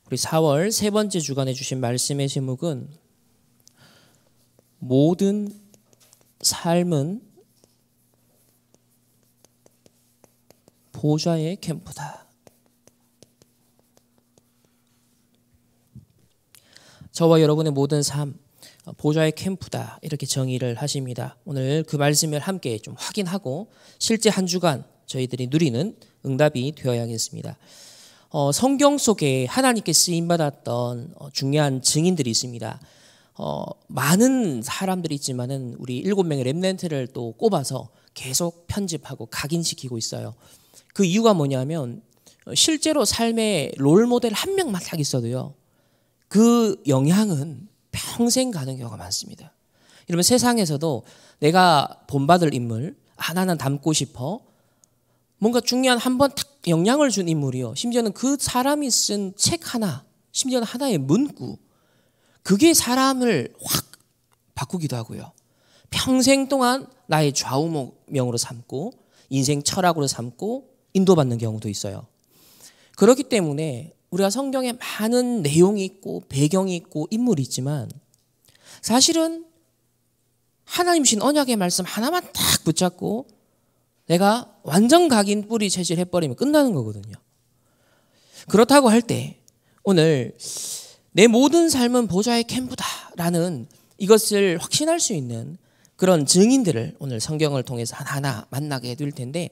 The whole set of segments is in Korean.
우리 4월 세 번째 주간에 주신 말씀의 제목은 모든 삶은 보좌의 캠프다. 저와 여러분의 모든 삶, 보좌의 캠프다. 이렇게 정의를 하십니다. 오늘 그 말씀을 함께 좀 확인하고 실제 한 주간 저희들이 누리는 응답이 되어야겠습니다. 성경 속에 하나님께 쓰임받았던 중요한 증인들이 있습니다. 많은 사람들이 있지만은 우리 7명의 렘넌트를 또 꼽아서 계속 편집하고 각인시키고 있어요. 그 이유가 뭐냐면 실제로 삶의 롤모델 한 명만 딱 있어도요, 그 영향은 평생 가는 경우가 많습니다. 이러면 세상에서도 내가 본받을 인물, 나는 닮고 싶어, 뭔가 중요한 한 번 딱 영향을 준 인물이요, 심지어는 그 사람이 쓴 책 하나, 심지어는 하나의 문구, 그게 사람을 확 바꾸기도 하고요, 평생 동안 나의 좌우명으로 삼고 인생 철학으로 삼고 인도받는 경우도 있어요. 그렇기 때문에 우리가 성경에 많은 내용이 있고 배경이 있고 인물이 있지만 사실은 하나님 신 언약의 말씀 하나만 딱 붙잡고 내가 완전 각인 뿌리 체질 해버리면 끝나는 거거든요. 그렇다고 할 때 오늘 내 모든 삶은 보좌의 캠프다라는 이것을 확신할 수 있는 그런 증인들을 오늘 성경을 통해서 하나하나 만나게 될 텐데,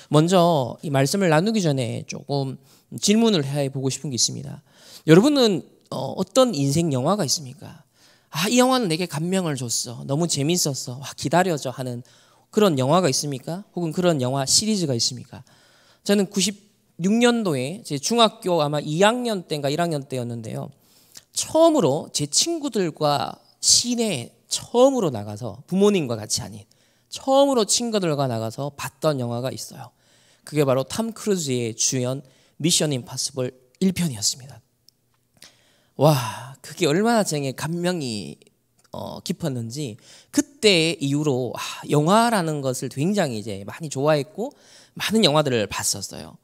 먼저 이 말씀을 나누기 전에 조금 질문을 해보고 싶은 게 있습니다. 여러분은 어떤 인생 영화가 있습니까? 이 영화는 내게 감명을 줬어, 너무 재밌었어, 기다려져 하는 그런 영화가 있습니까? 혹은 그런 영화 시리즈가 있습니까? 저는 96년도에 제 중학교 아마 2학년 때인가 1학년 때였는데요, 처음으로 제 친구들과 시내에 처음으로 나가서, 부모님과 같이 아닌 처음으로 친구들과 나가서 봤던 영화가 있어요. 그게 바로 톰 크루즈의 주연 미션 임파서블 1편이었습니다. 와, 그게 얼마나 저에게 감명이 깊었는지 그때 이후로 영화라는 것을 굉장히 이제 많이 좋아했고 많은 영화들을 봤었어요.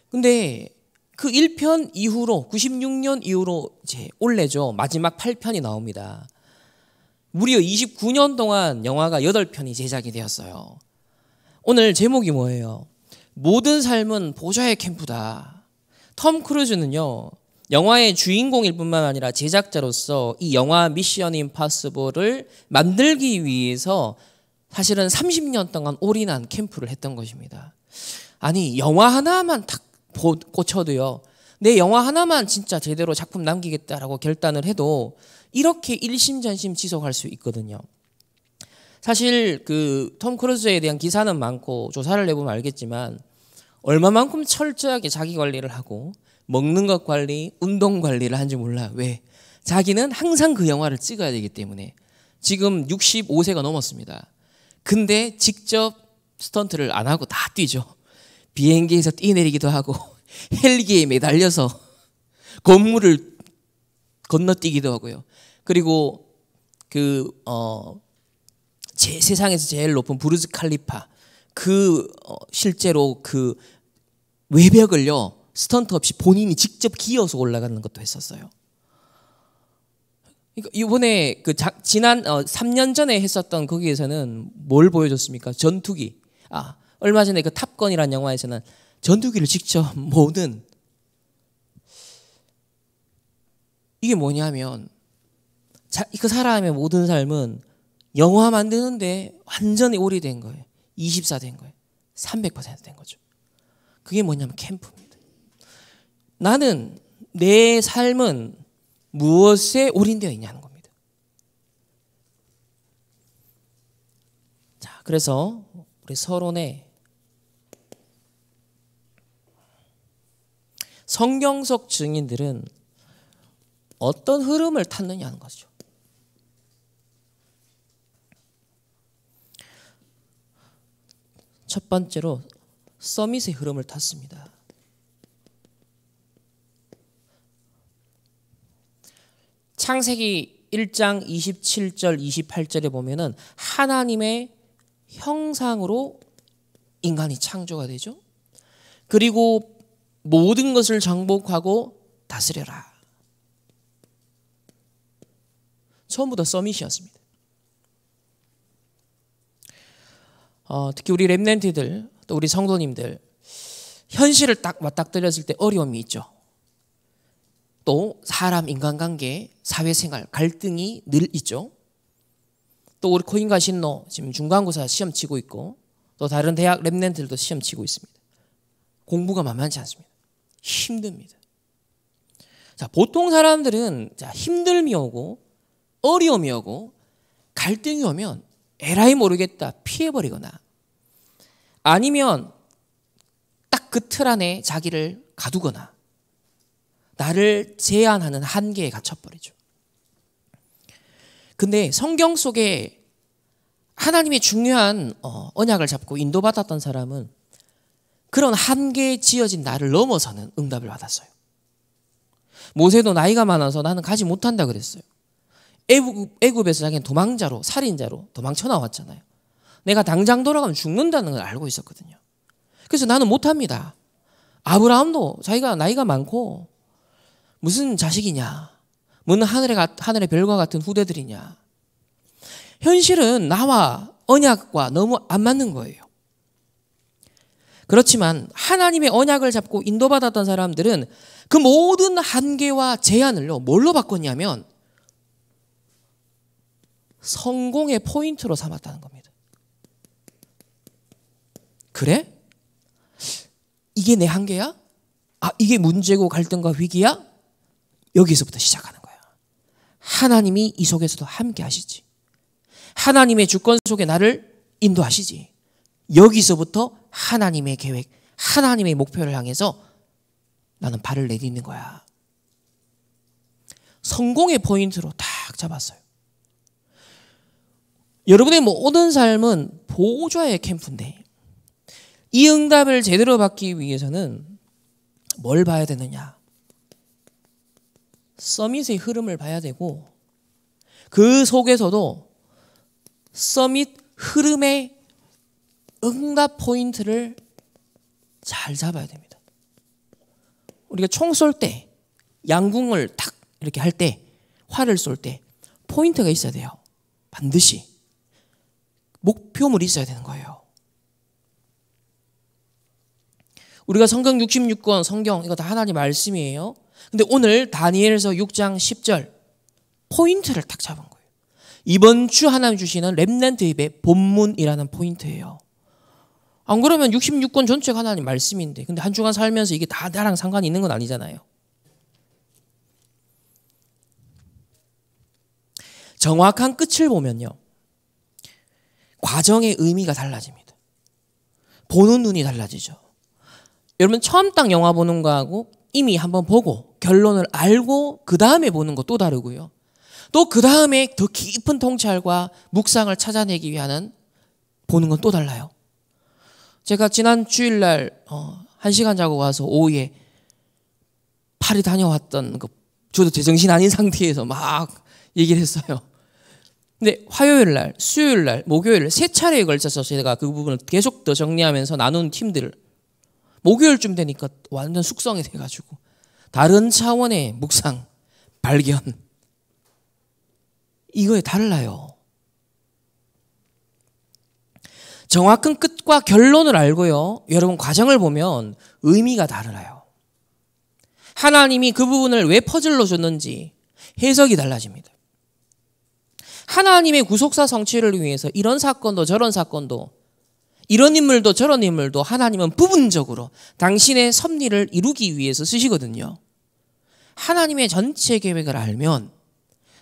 근데 그 1편 이후로 96년 이후로 이제 올해죠, 마지막 8편이 나옵니다. 무려 29년 동안 영화가 8편이 제작이 되었어요. 오늘 제목이 뭐예요? 모든 삶은 보좌의 캠프다. 톰 크루즈는요, 영화의 주인공일 뿐만 아니라 제작자로서 이 영화 미션 임파서블을 만들기 위해서 사실은 30년 동안 올인한 캠프를 했던 것입니다. 아니, 영화 하나만 딱 꽂혀도요, 내 영화 하나만 진짜 제대로 작품 남기겠다라고 결단을 해도 이렇게 일심전심 지속할 수 있거든요. 사실 그 톰 크루즈에 대한 기사는 많고 조사를 해보면 알겠지만 얼마만큼 철저하게 자기 관리를 하고 먹는 것 관리, 운동 관리를 하는지 몰라요. 왜? 자기는 항상 그 영화를 찍어야 되기 때문에. 지금 65세가 넘었습니다. 근데 직접 스턴트를 안 하고 다 뛰죠. 비행기에서 뛰내리기도 하고 헬기에 매달려서 건물을 건너뛰기도 하고요. 그리고 세상에서 제일 높은 부르즈 칼리파, 실제로 그 외벽을요, 스턴트 없이 본인이 직접 기어서 올라가는 것도 했었어요. 이번에 지난 3년 전에 했었던 거기에서는 뭘 보여줬습니까? 전투기. 얼마 전에 그 탑건이라는 영화에서는 전투기를 직접 모든, 이게 뭐냐면 그 사람의 모든 삶은 영화 만드는데 완전히 올인된 거예요. 24 된 거예요. 300% 된 거죠. 그게 뭐냐면 캠프입니다. 나는 내 삶은 무엇에 올인되어 있냐는 겁니다. 자, 그래서 우리 서론에 성경적 증인들은 어떤 흐름을 탔느냐는 거죠. 첫 번째로 서밋의 흐름을 탔습니다. 창세기 1장 27절 28절에 보면은 하나님의 형상으로 인간이 창조가 되죠. 그리고 모든 것을 정복하고 다스려라. 처음부터 서밋이었습니다. 특히 우리 렘넌트들 또 우리 성도님들 현실을 딱 맞닥뜨렸을 때 어려움이 있죠. 또 사람 인간관계, 사회생활, 갈등이 늘 있죠. 또 우리 코인과 신노 지금 중간고사 시험 치고 있고 또 다른 대학 렘넌트들도 시험 치고 있습니다. 공부가 만만치 않습니다. 힘듭니다. 자, 보통 사람들은 힘듦이 오고 어려움이 오고 갈등이 오면 에라이 모르겠다 피해버리거나 아니면 딱 그 틀 안에 자기를 가두거나 나를 제한하는 한계에 갇혀버리죠. 근데 성경 속에 하나님의 중요한 언약을 잡고 인도받았던 사람은 그런 한계에 지어진 나를 넘어서는 응답을 받았어요. 모세도 나이가 많아서 나는 가지 못한다 그랬어요. 애굽에서 자기는 도망자로 살인자로 도망쳐 나왔잖아요. 내가 당장 돌아가면 죽는다는 걸 알고 있었거든요. 그래서 나는 못합니다. 아브라함도 자기가 나이가 많고 무슨 자식이냐, 무슨 하늘의 별과 같은 후대들이냐. 현실은 나와 언약과 너무 안 맞는 거예요. 그렇지만 하나님의 언약을 잡고 인도받았던 사람들은 그 모든 한계와 제한을요 뭘로 바꿨냐면 성공의 포인트로 삼았다는 겁니다. 그래? 이게 내 한계야? 이게 문제고 갈등과 위기야? 여기서부터 시작하는 거야. 하나님이 이 속에서도 함께 하시지. 하나님의 주권 속에 나를 인도하시지. 여기서부터 하나님의 계획, 하나님의 목표를 향해서 나는 발을 내딛는 거야. 성공의 포인트로 딱 잡았어요. 여러분의 모든 삶은 보좌의 캠프인데 이 응답을 제대로 받기 위해서는 뭘 봐야 되느냐? 서밋의 흐름을 봐야 되고 그 속에서도 서밋 흐름의 응답 포인트를 잘 잡아야 됩니다. 우리가 총 쏠 때 양궁을 탁 이렇게 할 때 활을 쏠 때 포인트가 있어야 돼요. 반드시 목표물이 있어야 되는 거예요. 우리가 성경 66권 성경 이거 다 하나님 말씀이에요. 근데 오늘 다니엘서 6장 10절 포인트를 딱 잡은 거예요. 이번 주 하나님 주시는 렘넌트 입의 본문이라는 포인트예요. 안 그러면 66권 전체가 하나님 말씀인데 근데 한 주간 살면서 이게 다 나랑 상관이 있는 건 아니잖아요. 정확한 끝을 보면요. 과정의 의미가 달라집니다. 보는 눈이 달라지죠. 여러분 처음 딱 영화 보는 거하고 이미 한번 보고 결론을 알고 그 다음에 보는 거 또 다르고요. 또 그 다음에 더 깊은 통찰과 묵상을 찾아내기 위한 보는 건 또 달라요. 제가 지난 주일날 1시간 자고 와서 오후에 파리 다녀왔던 거 저도 제정신 아닌 상태에서 막 얘기를 했어요. 근데 화요일날, 수요일날, 목요일날 세 차례에 걸쳐서 제가 그 부분을 계속 더 정리하면서 나눈 팀들을 목요일쯤 되니까 완전 숙성이 돼가지고 다른 차원의 묵상, 발견 이거에 달라요. 정확한 끝과 결론을 알고요. 여러분 과정을 보면 의미가 달라요. 하나님이 그 부분을 왜 퍼즐로 줬는지 해석이 달라집니다. 하나님의 구속사 성취를 위해서 이런 사건도 저런 사건도 이런 인물도 저런 인물도 하나님은 부분적으로 당신의 섭리를 이루기 위해서 쓰시거든요. 하나님의 전체 계획을 알면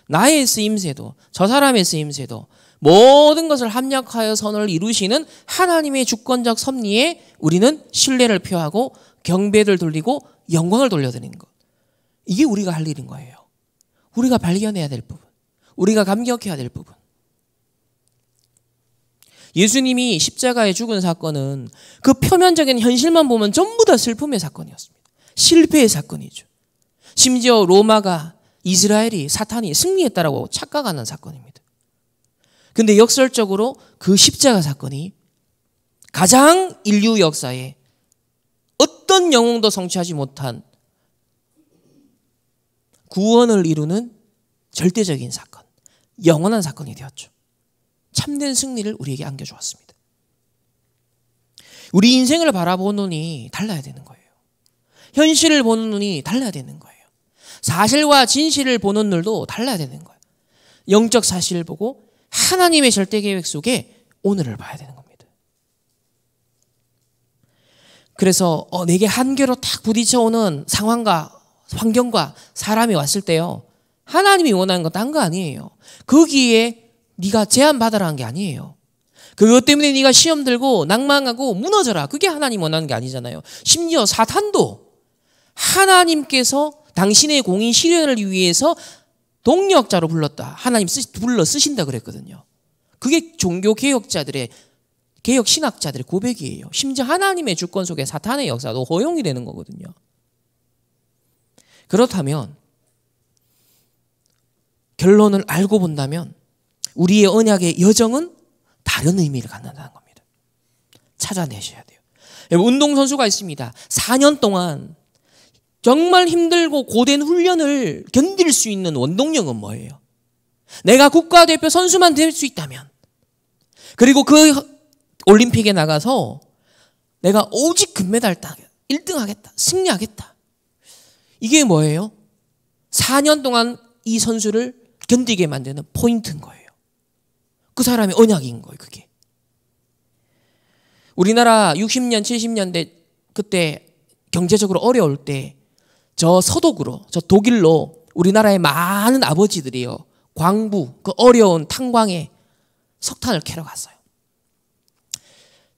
나의 쓰임새도 저 사람의 쓰임새도 모든 것을 합력하여 선을 이루시는 하나님의 주권적 섭리에 우리는 신뢰를 표하고 경배를 돌리고 영광을 돌려드리는 것. 이게 우리가 할 일인 거예요. 우리가 발견해야 될 부분. 우리가 감격해야 될 부분. 예수님이 십자가에 죽은 사건은 그 표면적인 현실만 보면 전부 다 슬픔의 사건이었습니다. 실패의 사건이죠. 심지어 로마가 이스라엘이 사탄이 승리했다라고 착각하는 사건입니다. 근데 역설적으로 그 십자가 사건이 가장 인류 역사에 어떤 영웅도 성취하지 못한 구원을 이루는 절대적인 사건, 영원한 사건이 되었죠. 참된 승리를 우리에게 안겨주었습니다. 우리 인생을 바라보는 눈이 달라야 되는 거예요. 현실을 보는 눈이 달라야 되는 거예요. 사실과 진실을 보는 눈도 달라야 되는 거예요. 영적 사실을 보고 하나님의 절대 계획 속에 오늘을 봐야 되는 겁니다. 그래서 내게 한계로 딱 부딪혀오는 상황과 환경과 사람이 왔을 때요, 하나님이 원하는 건 딴 거 아니에요. 거기에 네가 제한받으라는 게 아니에요. 그것 때문에 네가 시험 들고 낭망하고 무너져라, 그게 하나님 원하는 게 아니잖아요. 심지어 사탄도 하나님께서 당신의 공인 실현을 위해서 동력자로 불렀다, 하나님 불러 쓰신다 그랬거든요. 그게 종교 개혁자들의, 개혁 신학자들의 고백이에요. 심지어 하나님의 주권 속에 사탄의 역사도 허용이 되는 거거든요. 그렇다면 결론을 알고 본다면 우리의 언약의 여정은 다른 의미를 갖는다는 겁니다. 찾아내셔야 돼요. 운동선수가 있습니다. 4년 동안 정말 힘들고 고된 훈련을 견딜 수 있는 원동력은 뭐예요? 내가 국가대표 선수만 될 수 있다면, 그리고 그 올림픽에 나가서 내가 오직 금메달 따 1등 하겠다, 승리하겠다. 이게 뭐예요? 4년 동안 이 선수를 견디게 만드는 포인트인 거예요. 그 사람의 언약인 거예요, 그게. 우리나라 60년, 70년대 그때 경제적으로 어려울 때 저 서독으로, 저 독일로 우리나라의 많은 아버지들이요, 광부, 그 어려운 탄광에 석탄을 캐러 갔어요.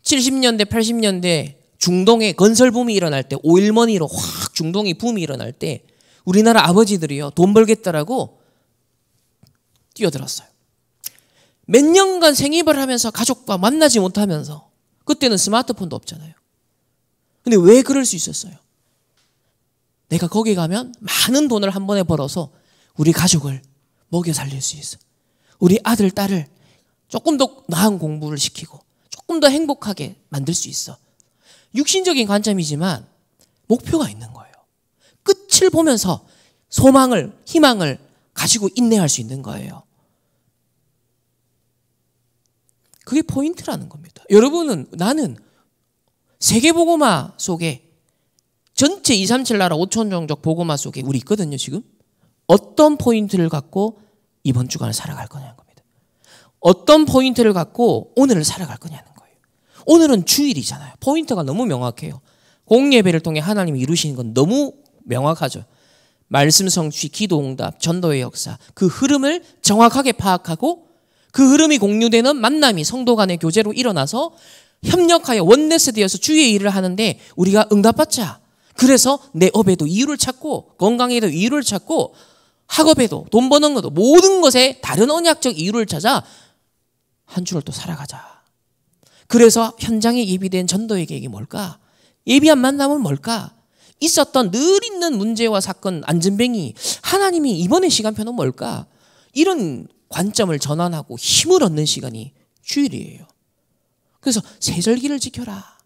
70년대, 80년대 중동에 건설 붐이 일어날 때, 오일머니로 확 중동이 붐이 일어날 때 우리나라 아버지들이요, 돈 벌겠다라고 뛰어들었어요. 몇 년간 생입을 하면서 가족과 만나지 못하면서, 그때는 스마트폰도 없잖아요. 근데 왜 그럴 수 있었어요? 내가 거기 가면 많은 돈을 한 번에 벌어서 우리 가족을 먹여 살릴 수 있어. 우리 아들, 딸을 조금 더 나은 공부를 시키고 조금 더 행복하게 만들 수 있어. 육신적인 관점이지만 목표가 있는 거예요. 끝을 보면서 소망을, 희망을 가지고 인내할 수 있는 거예요. 그게 포인트라는 겁니다. 여러분은, 나는 세계복음화 속에, 전체 237 나라 5천 종족 복음화 속에 우리 있거든요, 지금. 어떤 포인트를 갖고 이번 주간을 살아갈 거냐는 겁니다. 어떤 포인트를 갖고 오늘을 살아갈 거냐는 거예요. 오늘은 주일이잖아요. 포인트가 너무 명확해요. 공예배를 통해 하나님이 이루시는 건 너무 명확하죠. 말씀 성취, 기도 응답, 전도의 역사, 그 흐름을 정확하게 파악하고 그 흐름이 공유되는 만남이 성도 간의 교제로 일어나서 협력하여 원네스 되어서 주의 일을 하는데 우리가 응답받자. 그래서 내 업에도 이유를 찾고, 건강에도 이유를 찾고, 학업에도, 돈 버는 것도, 모든 것에 다른 언약적 이유를 찾아 한 주를 또 살아가자. 그래서 현장에 예비된 전도의 계획이 뭘까? 예비한 만남은 뭘까? 있었던 늘 있는 문제와 사건, 안전뱅이, 하나님이 이번에 시간표는 뭘까? 이런 관점을 전환하고 힘을 얻는 시간이 주일이에요. 그래서 세절기를 지켜라.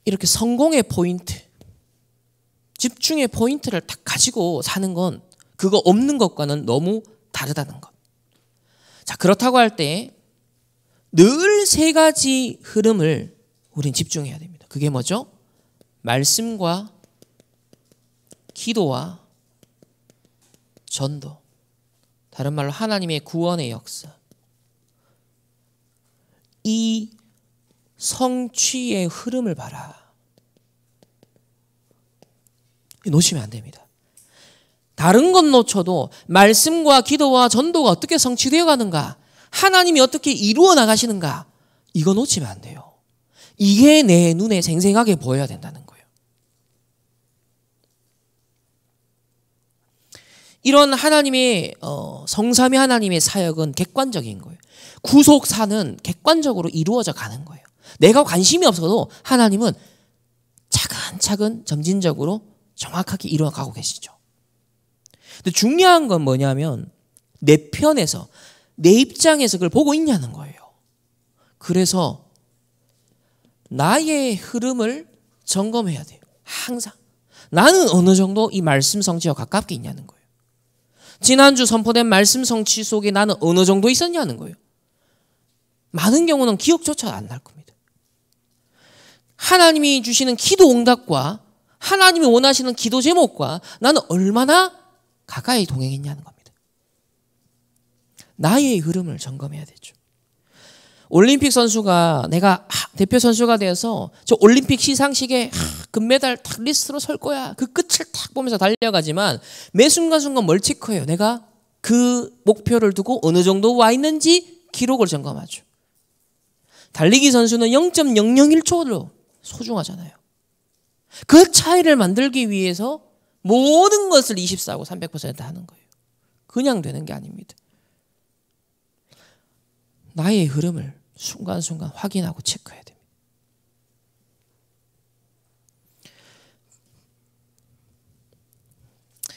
이렇게 성공의 포인트, 집중의 포인트를 딱 가지고 사는 건 그거 없는 것과는 너무 다르다는 것. 자, 그렇다고 할 때 늘 세 가지 흐름을 우린 집중해야 됩니다. 그게 뭐죠? 말씀과 기도와 전도. 다른 말로 하나님의 구원의 역사. 이 성취의 흐름을 봐라. 놓치면 안 됩니다. 다른 건 놓쳐도 말씀과 기도와 전도가 어떻게 성취되어 가는가, 하나님이 어떻게 이루어 나가시는가, 이거 놓치면 안 돼요. 이게 내 눈에 생생하게 보여야 된다는 거예요. 이런 하나님의 성삼위 하나님의 사역은 객관적인 거예요. 구속사는 객관적으로 이루어져 가는 거예요. 내가 관심이 없어도 하나님은 차근차근 점진적으로 정확하게 이루어가고 계시죠. 근데 중요한 건 뭐냐면 내 편에서, 내 입장에서 그걸 보고 있냐는 거예요. 그래서 나의 흐름을 점검해야 돼요. 항상. 나는 어느 정도 이 말씀 성취와 가깝게 있냐는 거예요. 지난주 선포된 말씀 성취 속에 나는 어느 정도 있었냐는 거예요. 많은 경우는 기억조차 안 날 겁니다. 하나님이 주시는 기도 응답과 하나님이 원하시는 기도 제목과 나는 얼마나 가까이 동행했냐는 겁니다. 나의 흐름을 점검해야 되죠. 올림픽 선수가 내가 대표 선수가 되어서 저 올림픽 시상식에 금메달 탁 리스트로 설 거야. 그 끝을 탁 보면서 달려가지만 매 순간순간 뭘 체크해요. 내가 그 목표를 두고 어느 정도 와 있는지 기록을 점검하죠. 달리기 선수는 0.001초로 소중하잖아요. 그 차이를 만들기 위해서 모든 것을 24하고 300% 하는 거예요. 그냥 되는 게 아닙니다. 나의 흐름을 순간순간 확인하고 체크해야 됩니다.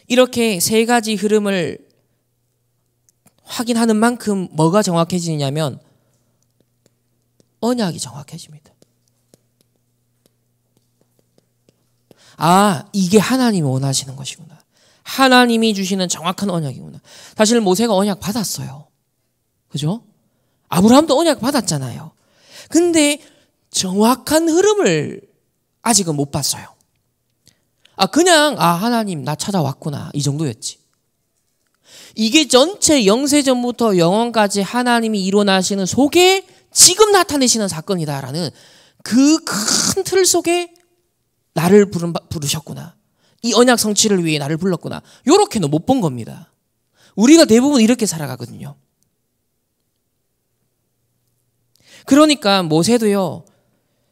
이렇게 세 가지 흐름을 확인하는 만큼 뭐가 정확해지냐면 언약이 정확해집니다. 아, 이게 하나님이 원하시는 것이구나. 하나님이 주시는 정확한 언약이구나. 사실 모세가 언약 받았어요. 그죠? 아브라함도 언약 받았잖아요. 근데 정확한 흐름을 아직은 못 봤어요. 그냥 하나님 나 찾아왔구나 이 정도였지. 이게 전체 영세전부터 영원까지 하나님이 일어나시는 속에 지금 나타내시는 사건이다라는 그 큰 틀 속에 나를 부르셨구나. 이 언약 성취를 위해 나를 불렀구나. 요렇게는 못 본 겁니다. 우리가 대부분 이렇게 살아가거든요. 그러니까 모세도요.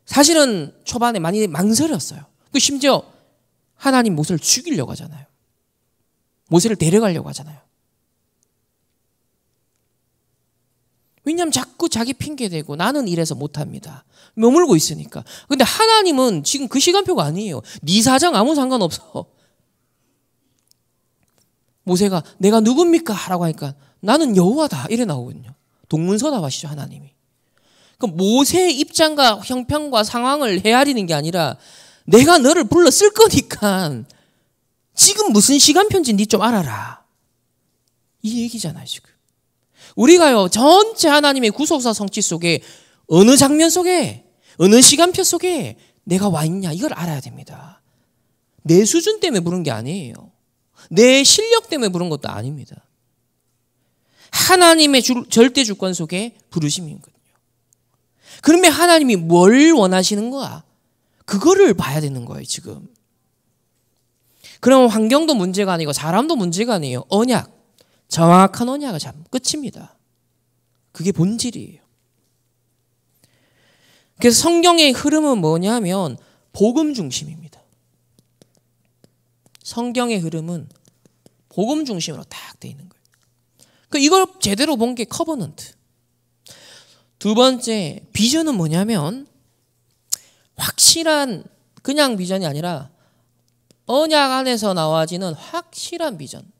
사실은 초반에 많이 망설였어요. 심지어 하나님 모세를 죽이려고 하잖아요. 모세를 데려가려고 하잖아요. 왜냐하면 자꾸 자기 핑계대고 나는 이래서 못합니다. 머물고 있으니까. 근데 하나님은 지금 그 시간표가 아니에요. 네 사정 아무 상관없어. 모세가 내가 누굽니까? 라고 하니까 나는 여호와다 이래 나오거든요. 동문서답하시죠 하나님이. 그럼 모세의 입장과 형편과 상황을 헤아리는 게 아니라 내가 너를 불러 쓸 거니까 지금 무슨 시간표인지 네 좀 알아라. 이 얘기잖아요 지금. 우리가요 전체 하나님의 구속사 성취 속에 어느 장면 속에 어느 시간표 속에 내가 와 있냐 이걸 알아야 됩니다. 내 수준 때문에 부른 게 아니에요. 내 실력 때문에 부른 것도 아닙니다. 하나님의 절대 주권 속에 부르심이거든요. 그러면 하나님이 뭘 원하시는 거야? 그거를 봐야 되는 거예요 지금. 그럼 환경도 문제가 아니고 사람도 문제가 아니에요. 언약. 정확한 언약을 잡으면 끝입니다. 그게 본질이에요. 그래서 성경의 흐름은 뭐냐면 복음 중심입니다. 성경의 흐름은 복음 중심으로 딱 돼 있는 거예요. 이걸 제대로 본 게 커버넌트. 두 번째 비전은 뭐냐면 확실한 그냥 비전이 아니라 언약 안에서 나와지는 확실한 비전.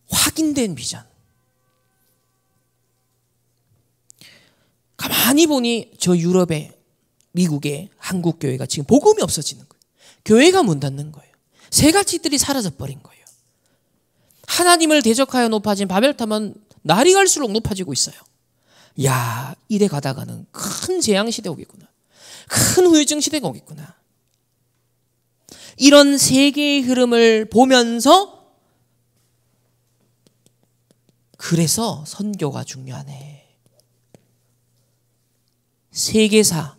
확인된 비전. 가만히 보니 저 유럽에 미국에 한국 교회가 지금 복음이 없어지는 거예요. 교회가 문 닫는 거예요. 새 가치들이 사라져 버린 거예요. 하나님을 대적하여 높아진 바벨탑은 날이 갈수록 높아지고 있어요. 야, 이래 가다가는 큰 재앙 시대 오겠구나. 큰 후유증 시대가 오겠구나. 이런 세계의 흐름을 보면서 그래서 선교가 중요하네. 세계사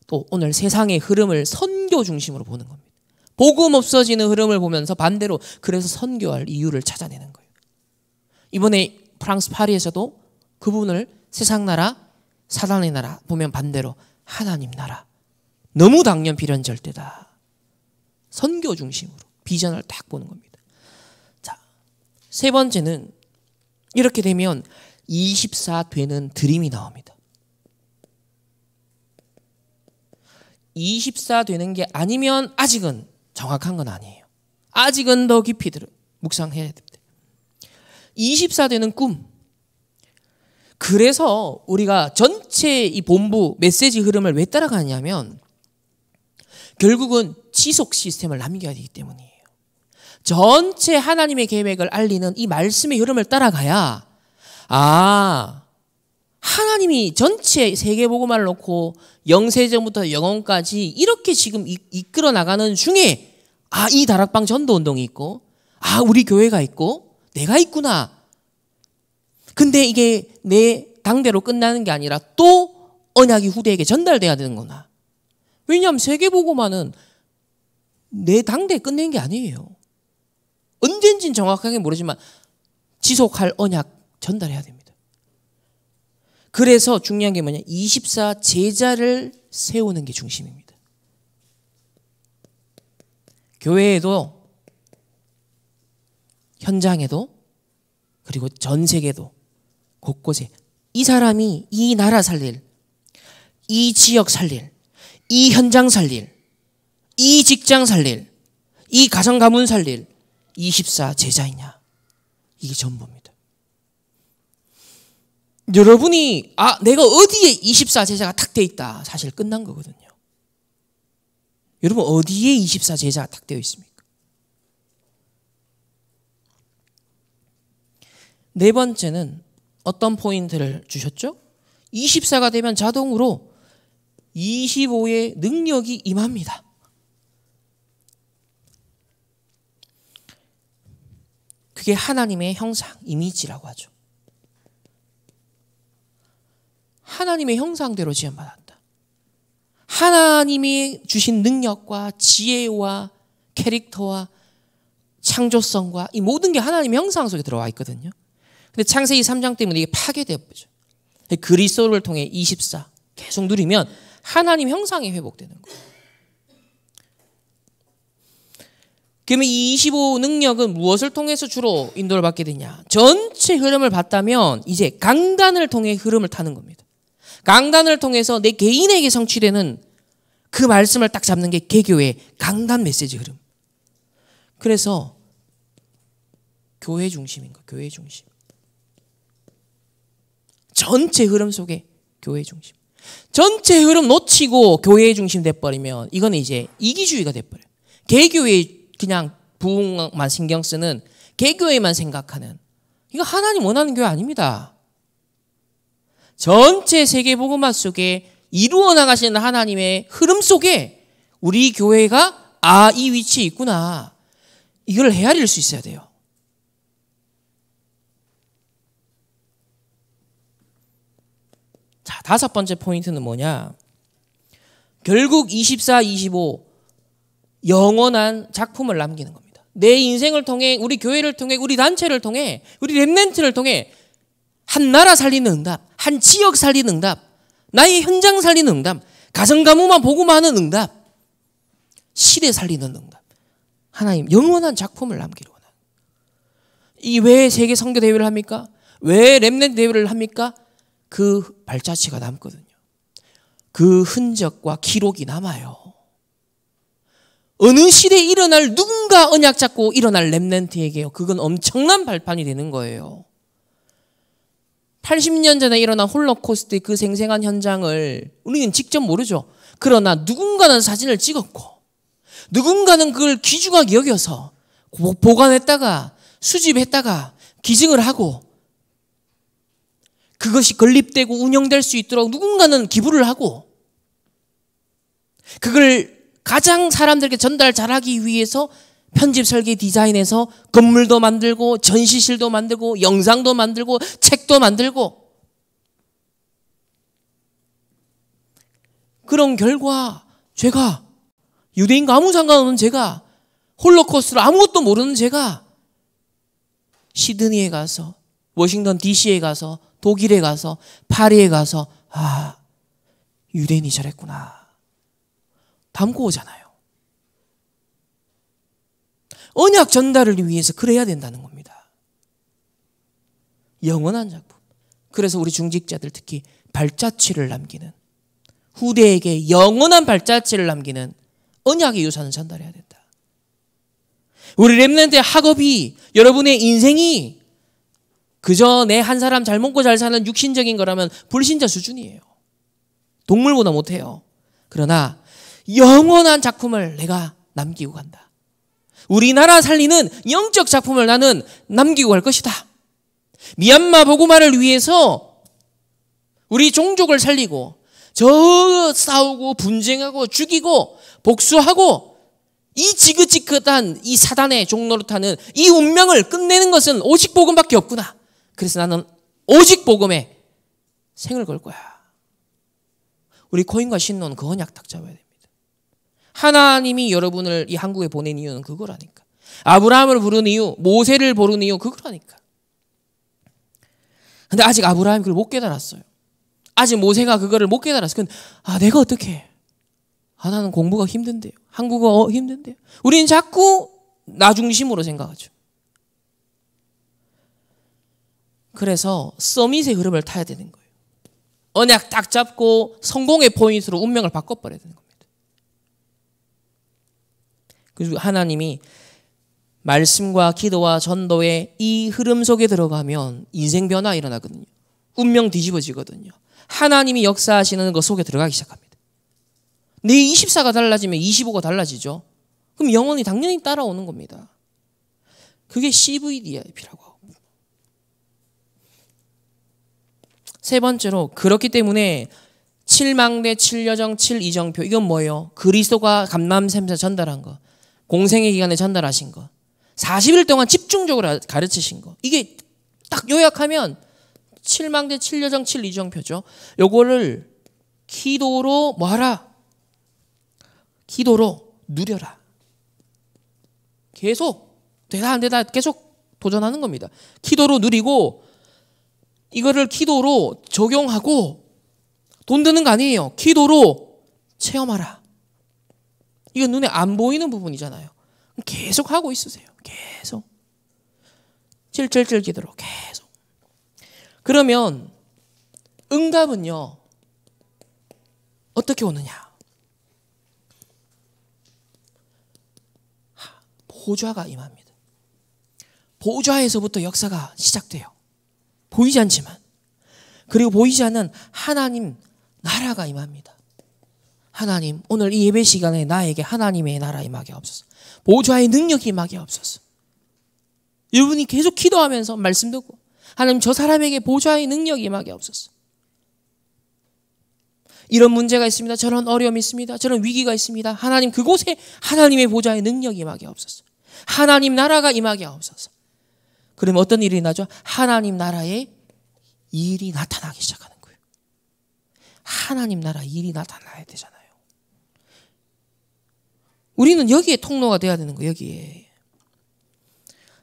또 오늘 세상의 흐름을 선교 중심으로 보는 겁니다. 복음 없어지는 흐름을 보면서 반대로 그래서 선교할 이유를 찾아내는 거예요. 이번에 프랑스 파리에서도 그 부분을 세상 나라, 사단의 나라 보면 반대로 하나님 나라. 너무 당연 비련절대다. 선교 중심으로 비전을 딱 보는 겁니다. 자, 세 번째는 이렇게 되면 24 되는 드림이 나옵니다. 24 되는 게 아니면 아직은 정확한 건 아니에요. 아직은 더 깊이 묵상해야 됩니다. 24 되는 꿈. 그래서 우리가 전체 이 본부 메시지 흐름을 왜 따라가냐면 결국은 지속 시스템을 남겨야 되기 때문이에요. 전체 하나님의 계획을 알리는 이 말씀의 흐름을 따라가야 하나님이 전체 세계복음화를 놓고 영세전부터 영원까지 이렇게 지금 이끌어 나가는 중에 이 다락방 전도운동이 있고 우리 교회가 있고 내가 있구나. 근데 이게 내 당대로 끝나는 게 아니라 또 언약이 후대에게 전달돼야 되는구나. 왜냐하면 세계복음화는 내 당대에 끝낸 게 아니에요. 언젠진 정확하게 모르지만 지속할 언약 전달해야 됩니다. 그래서 중요한 게 뭐냐? 24 제자를 세우는 게 중심입니다. 교회에도 현장에도 그리고 전 세계도 곳곳에 이 사람이 이 나라 살릴, 이 지역 살릴, 이 현장 살릴, 이 직장 살릴, 이 가정 가문 살릴 24 제자이냐? 이게 전부입니다. 여러분이 내가 어디에 24 제자가 탁 돼 있다. 사실 끝난 거거든요. 여러분 어디에 24 제자가 탁 되어 있습니까? 네 번째는 어떤 포인트를 주셨죠? 24가 되면 자동으로 25의 능력이 임합니다. 그게 하나님의 형상, 이미지라고 하죠. 하나님의 형상대로 지음받았다. 하나님이 주신 능력과 지혜와 캐릭터와 창조성과 이 모든 게 하나님의 형상 속에 들어와 있거든요. 근데 창세기 3장 때문에 이게 파괴되어 버죠. 그리스도를 통해 24 계속 누리면 하나님 형상이 회복되는 거예요. 그러면 이 25 능력은 무엇을 통해서 주로 인도를 받게 되냐? 전체 흐름을 봤다면 이제 강단을 통해 흐름을 타는 겁니다. 강단을 통해서 내 개인에게 성취되는 그 말씀을 딱 잡는 게 개교의 강단 메시지 흐름. 그래서 교회 중심인 거예요. 교회 중심. 전체 흐름 속에 교회 중심. 전체 흐름 놓치고 교회 중심 돼버리면 이거는 이제 이기주의가 돼버려요. 개교회 그냥 부흥만 신경 쓰는 개교회만 생각하는 이거 하나님 원하는 교회 아닙니다. 전체 세계복음화 속에 이루어 나가시는 하나님의 흐름 속에 우리 교회가 이 위치에 있구나. 이걸 헤아릴 수 있어야 돼요. 자, 다섯 번째 포인트는 뭐냐? 결국 24, 25 영원한 작품을 남기는 겁니다. 내 인생을 통해, 우리 교회를 통해, 우리 단체를 통해, 우리 렘넌트를 통해 한 나라 살리는 응답, 한 지역 살리는 응답, 나의 현장 살리는 응답, 가정 가문만 보고만 하는 응답, 시대 살리는 응답. 하나님 영원한 작품을 남기려 원하는. 이 왜 세계 선교 대회를 합니까? 왜 렘넌트 대회를 합니까? 그 발자취가 남거든요. 그 흔적과 기록이 남아요. 어느 시대에 일어날 누군가 언약 잡고 일어날 렘넌트에게요. 그건 엄청난 발판이 되는 거예요. 80년 전에 일어난 홀로코스트의 그 생생한 현장을 우리는 직접 모르죠. 그러나 누군가는 사진을 찍었고 누군가는 그걸 귀중하게 여겨서 보관했다가 수집했다가 기증을 하고 그것이 건립되고 운영될 수 있도록 누군가는 기부를 하고 그걸 가장 사람들에게 전달 잘하기 위해서 편집 설계 디자인해서 건물도 만들고 전시실도 만들고 영상도 만들고 책도 만들고 그런 결과 제가 유대인과 아무 상관없는 제가 홀로코스트를 아무것도 모르는 제가 시드니에 가서 워싱턴 DC에 가서 독일에 가서 파리에 가서 유대인이 저랬구나 담고 오잖아요. 언약 전달을 위해서 그래야 된다는 겁니다. 영원한 작품. 그래서 우리 중직자들 특히 발자취를 남기는 후대에게 영원한 발자취를 남기는 언약의 유산을 전달해야 된다. 우리 렘넌트의 학업이 여러분의 인생이 그저 내 한 사람 잘 먹고 잘 사는 육신적인 거라면 불신자 수준이에요. 동물보다 못해요. 그러나 영원한 작품을 내가 남기고 간다. 우리나라 살리는 영적 작품을 나는 남기고 갈 것이다. 미얀마 복음화를 위해서 우리 종족을 살리고 저 싸우고 분쟁하고 죽이고 복수하고 이 지긋지긋한 이 사단의 종노릇하는 이 운명을 끝내는 것은 오직 복음밖에 없구나. 그래서 나는 오직 복음에 생을 걸 거야. 우리 코인과 신노는 그 언약 딱 잡아야 됩니다. 하나님이 여러분을 이 한국에 보낸 이유는 그거라니까. 아브라함을 부른 이유, 모세를 부른 이유 그거라니까. 근데 아직 아브라함이 그걸 못 깨달았어요. 아직 모세가 그거를 못 깨달았어요. 내가 어떻게 해? 나는 공부가 힘든데요. 한국어 힘든데요. 우리는 자꾸 나 중심으로 생각하죠. 그래서 서밋의 흐름을 타야 되는 거예요. 언약 딱 잡고 성공의 포인트로 운명을 바꿔버려야 되는 겁니다. 그리고 하나님이 말씀과 기도와 전도의 이 흐름 속에 들어가면 인생 변화 일어나거든요. 운명 뒤집어지거든요. 하나님이 역사하시는 것 속에 들어가기 시작합니다. 내 24가 달라지면 25가 달라지죠. 그럼 영혼이 당연히 따라오는 겁니다. 그게 CVDIP라고 하고. 세 번째로 그렇기 때문에 7망대, 7여정, 7이정표 이건 뭐예요? 그리스도가 감람샘에서 전달한 거. 공생의 기간에 전달하신 거. 40일 동안 집중적으로 가르치신 거. 이게 딱 요약하면 7망대, 7여정, 7이정표죠. 요거를 기도로 뭐하라? 기도로 누려라. 계속 되다 안 되다 계속 도전하는 겁니다. 기도로 누리고 이거를 기도로 적용하고 돈 드는 거 아니에요. 기도로 체험하라. 이건 눈에 안 보이는 부분이잖아요. 계속 하고 있으세요. 계속. 777 기도로 계속. 그러면 응답은요. 어떻게 오느냐? 보좌가 임합니다. 보좌에서부터 역사가 시작돼요. 보이지 않지만. 그리고 보이지 않는 하나님 나라가 임합니다. 하나님 오늘 이 예배 시간에 나에게 하나님의 나라 임하게 없어서 보좌의 능력이 임하게 없어서 여러분이 계속 기도하면서 말씀 듣고 하나님 저 사람에게 보좌의 능력이 임하게 없어서 이런 문제가 있습니다. 저런 어려움이 있습니다. 저런 위기가 있습니다. 하나님 그곳에 하나님의 보좌의 능력이 임하게 없어서 하나님 나라가 임하게 없어서 그러면 어떤 일이 나죠? 하나님 나라의 일이 나타나기 시작하는 거예요. 하나님 나라 일이 나타나야 되잖아요. 우리는 여기에 통로가 돼야 되는 거예요. 여기에.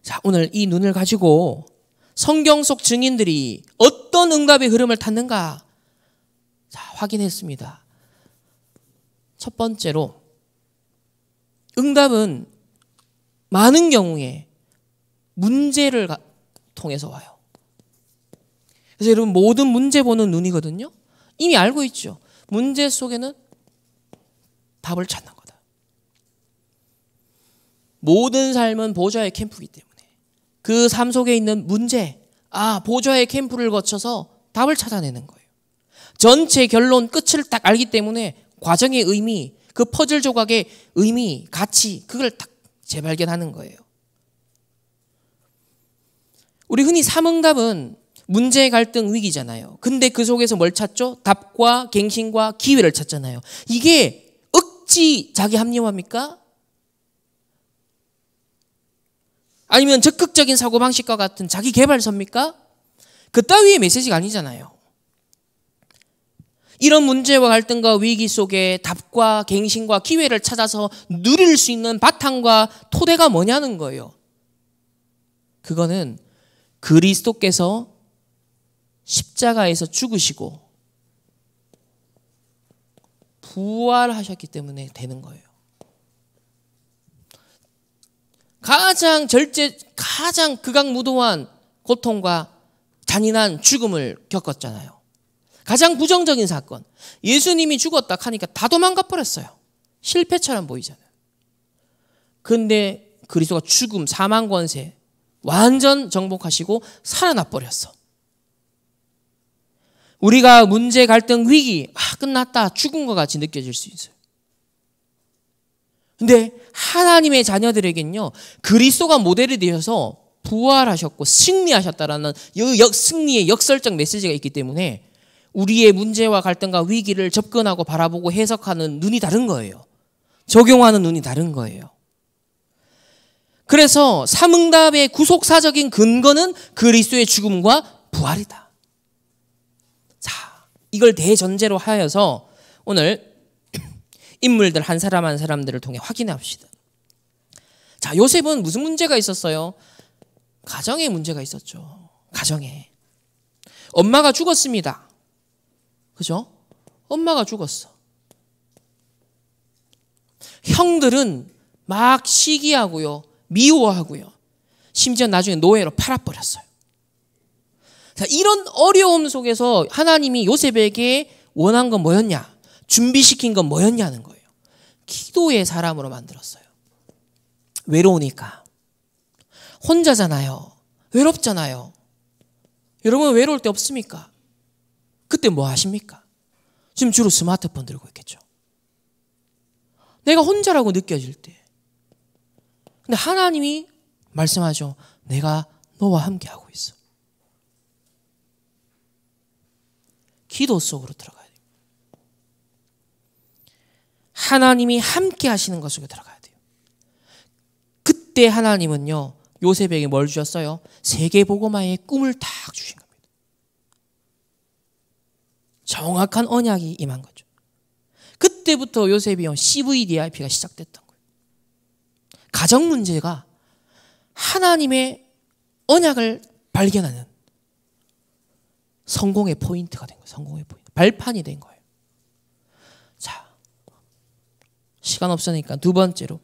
자, 오늘 이 눈을 가지고 성경 속 증인들이 어떤 응답의 흐름을 탔는가 자, 확인했습니다. 첫 번째로 응답은 많은 경우에 문제를 통해서 와요. 그래서 여러분 모든 문제 보는 눈이거든요. 이미 알고 있죠. 문제 속에는 답을 찾는 거다. 모든 삶은 보좌의 캠프이기 때문에 그 삶 속에 있는 문제, 보좌의 캠프를 거쳐서 답을 찾아내는 거예요. 전체 결론 끝을 딱 알기 때문에 과정의 의미, 그 퍼즐 조각의 의미, 가치 그걸 딱 재발견하는 거예요. 우리 흔히 삼응답은 문제, 갈등, 위기잖아요. 근데 그 속에서 뭘 찾죠? 답과 갱신과 기회를 찾잖아요. 이게 억지 자기 합리화입니까? 아니면 적극적인 사고방식과 같은 자기 개발서입니까? 그따위의 메시지가 아니잖아요. 이런 문제와 갈등과 위기 속에 답과 갱신과 기회를 찾아서 누릴 수 있는 바탕과 토대가 뭐냐는 거예요. 그거는 그리스도께서 십자가에서 죽으시고 부활하셨기 때문에 되는 거예요. 가장 극악무도한 고통과 잔인한 죽음을 겪었잖아요. 가장 부정적인 사건. 예수님이 죽었다 하니까 다 도망가 버렸어요. 실패처럼 보이잖아요. 그런데 그리스도가 죽음, 사망 권세, 완전 정복하시고 살아나 버렸어. 우리가 문제, 갈등, 위기, 끝났다, 죽은 것 같이 느껴질 수 있어요. 근데 하나님의 자녀들에겐요, 그리스도가 모델이 되어서 부활하셨고 승리하셨다라는 승리의 역설적 메시지가 있기 때문에 우리의 문제와 갈등과 위기를 접근하고 바라보고 해석하는 눈이 다른 거예요. 적용하는 눈이 다른 거예요. 그래서 삼응답의 구속사적인 근거는 그리스도의 죽음과 부활이다. 자, 이걸 대전제로 하여서 오늘 인물들 한 사람 한 사람들을 통해 확인해 봅시다. 자, 요셉은 무슨 문제가 있었어요? 가정에 문제가 있었죠. 가정에. 엄마가 죽었습니다. 그죠? 엄마가 죽었어. 형들은 막 시기하고요. 미워하고요. 심지어 나중에 노예로 팔아버렸어요. 자, 이런 어려움 속에서 하나님이 요셉에게 원한 건 뭐였냐? 준비시킨 건 뭐였냐는 거예요. 기도의 사람으로 만들었어요. 외로우니까. 혼자잖아요. 외롭잖아요. 여러분 외로울 때 없습니까? 그때 뭐 하십니까? 지금 주로 스마트폰 들고 있겠죠. 내가 혼자라고 느껴질 때. 근데 하나님이 말씀하죠. 내가 너와 함께하고 있어. 기도 속으로 들어가야 돼요. 하나님이 함께 하시는 것 속에 들어가야 돼요. 그때 하나님은요, 요셉에게 뭘 주셨어요? 세계복음화의 꿈을 딱 주신 겁니다. 정확한 언약이 임한 거죠. 그때부터 요셉이 CVDIP가 시작됐던 거예요. 가정 문제가 하나님의 언약을 발견하는 성공의 포인트가 된 거예요. 성공의 포인트. 발판이 된 거예요. 자, 시간 없으니까 두 번째로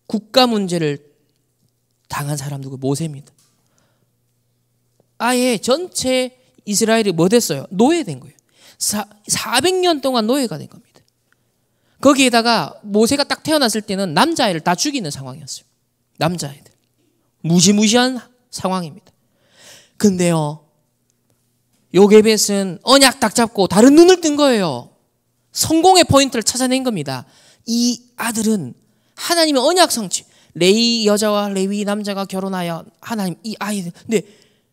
국가 문제를 당한 사람 누구? 모세입니다. 아예 전체 이스라엘이 뭐 됐어요? 노예된 거예요. 400년 동안 노예가 된 겁니다. 거기에다가 모세가 딱 태어났을 때는 남자아이를 다 죽이는 상황이었어요. 남자아이들. 무시무시한 상황입니다. 근데요, 요게벳은 언약 딱 잡고 다른 눈을 뜬 거예요. 성공의 포인트를 찾아낸 겁니다. 이 아들은 하나님의 언약 성취. 레위 여자와 레위 남자가 결혼하여 하나님 이 아이들 근데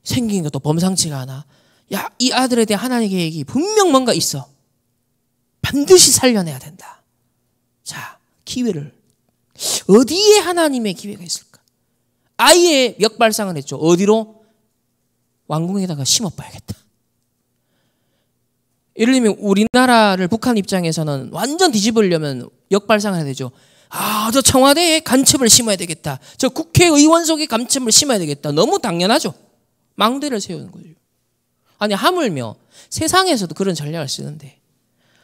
생긴 것도 범상치가 않아. 야, 이 아들에 대한 하나님의 계획이 분명 뭔가 있어. 반드시 살려내야 된다. 자, 기회를 어디에 하나님의 기회가 있을까? 아예 역발상을 했죠. 어디로? 왕궁에다가 심어봐야겠다. 예를 들면 우리나라를 북한 입장에서는 완전 뒤집으려면 역발상을 해야 되죠. 저 청와대에 간첩을 심어야 되겠다. 저 국회의원 속에 간첩을 심어야 되겠다. 너무 당연하죠. 망대를 세우는 거죠. 아니 하물며 세상에서도 그런 전략을 쓰는데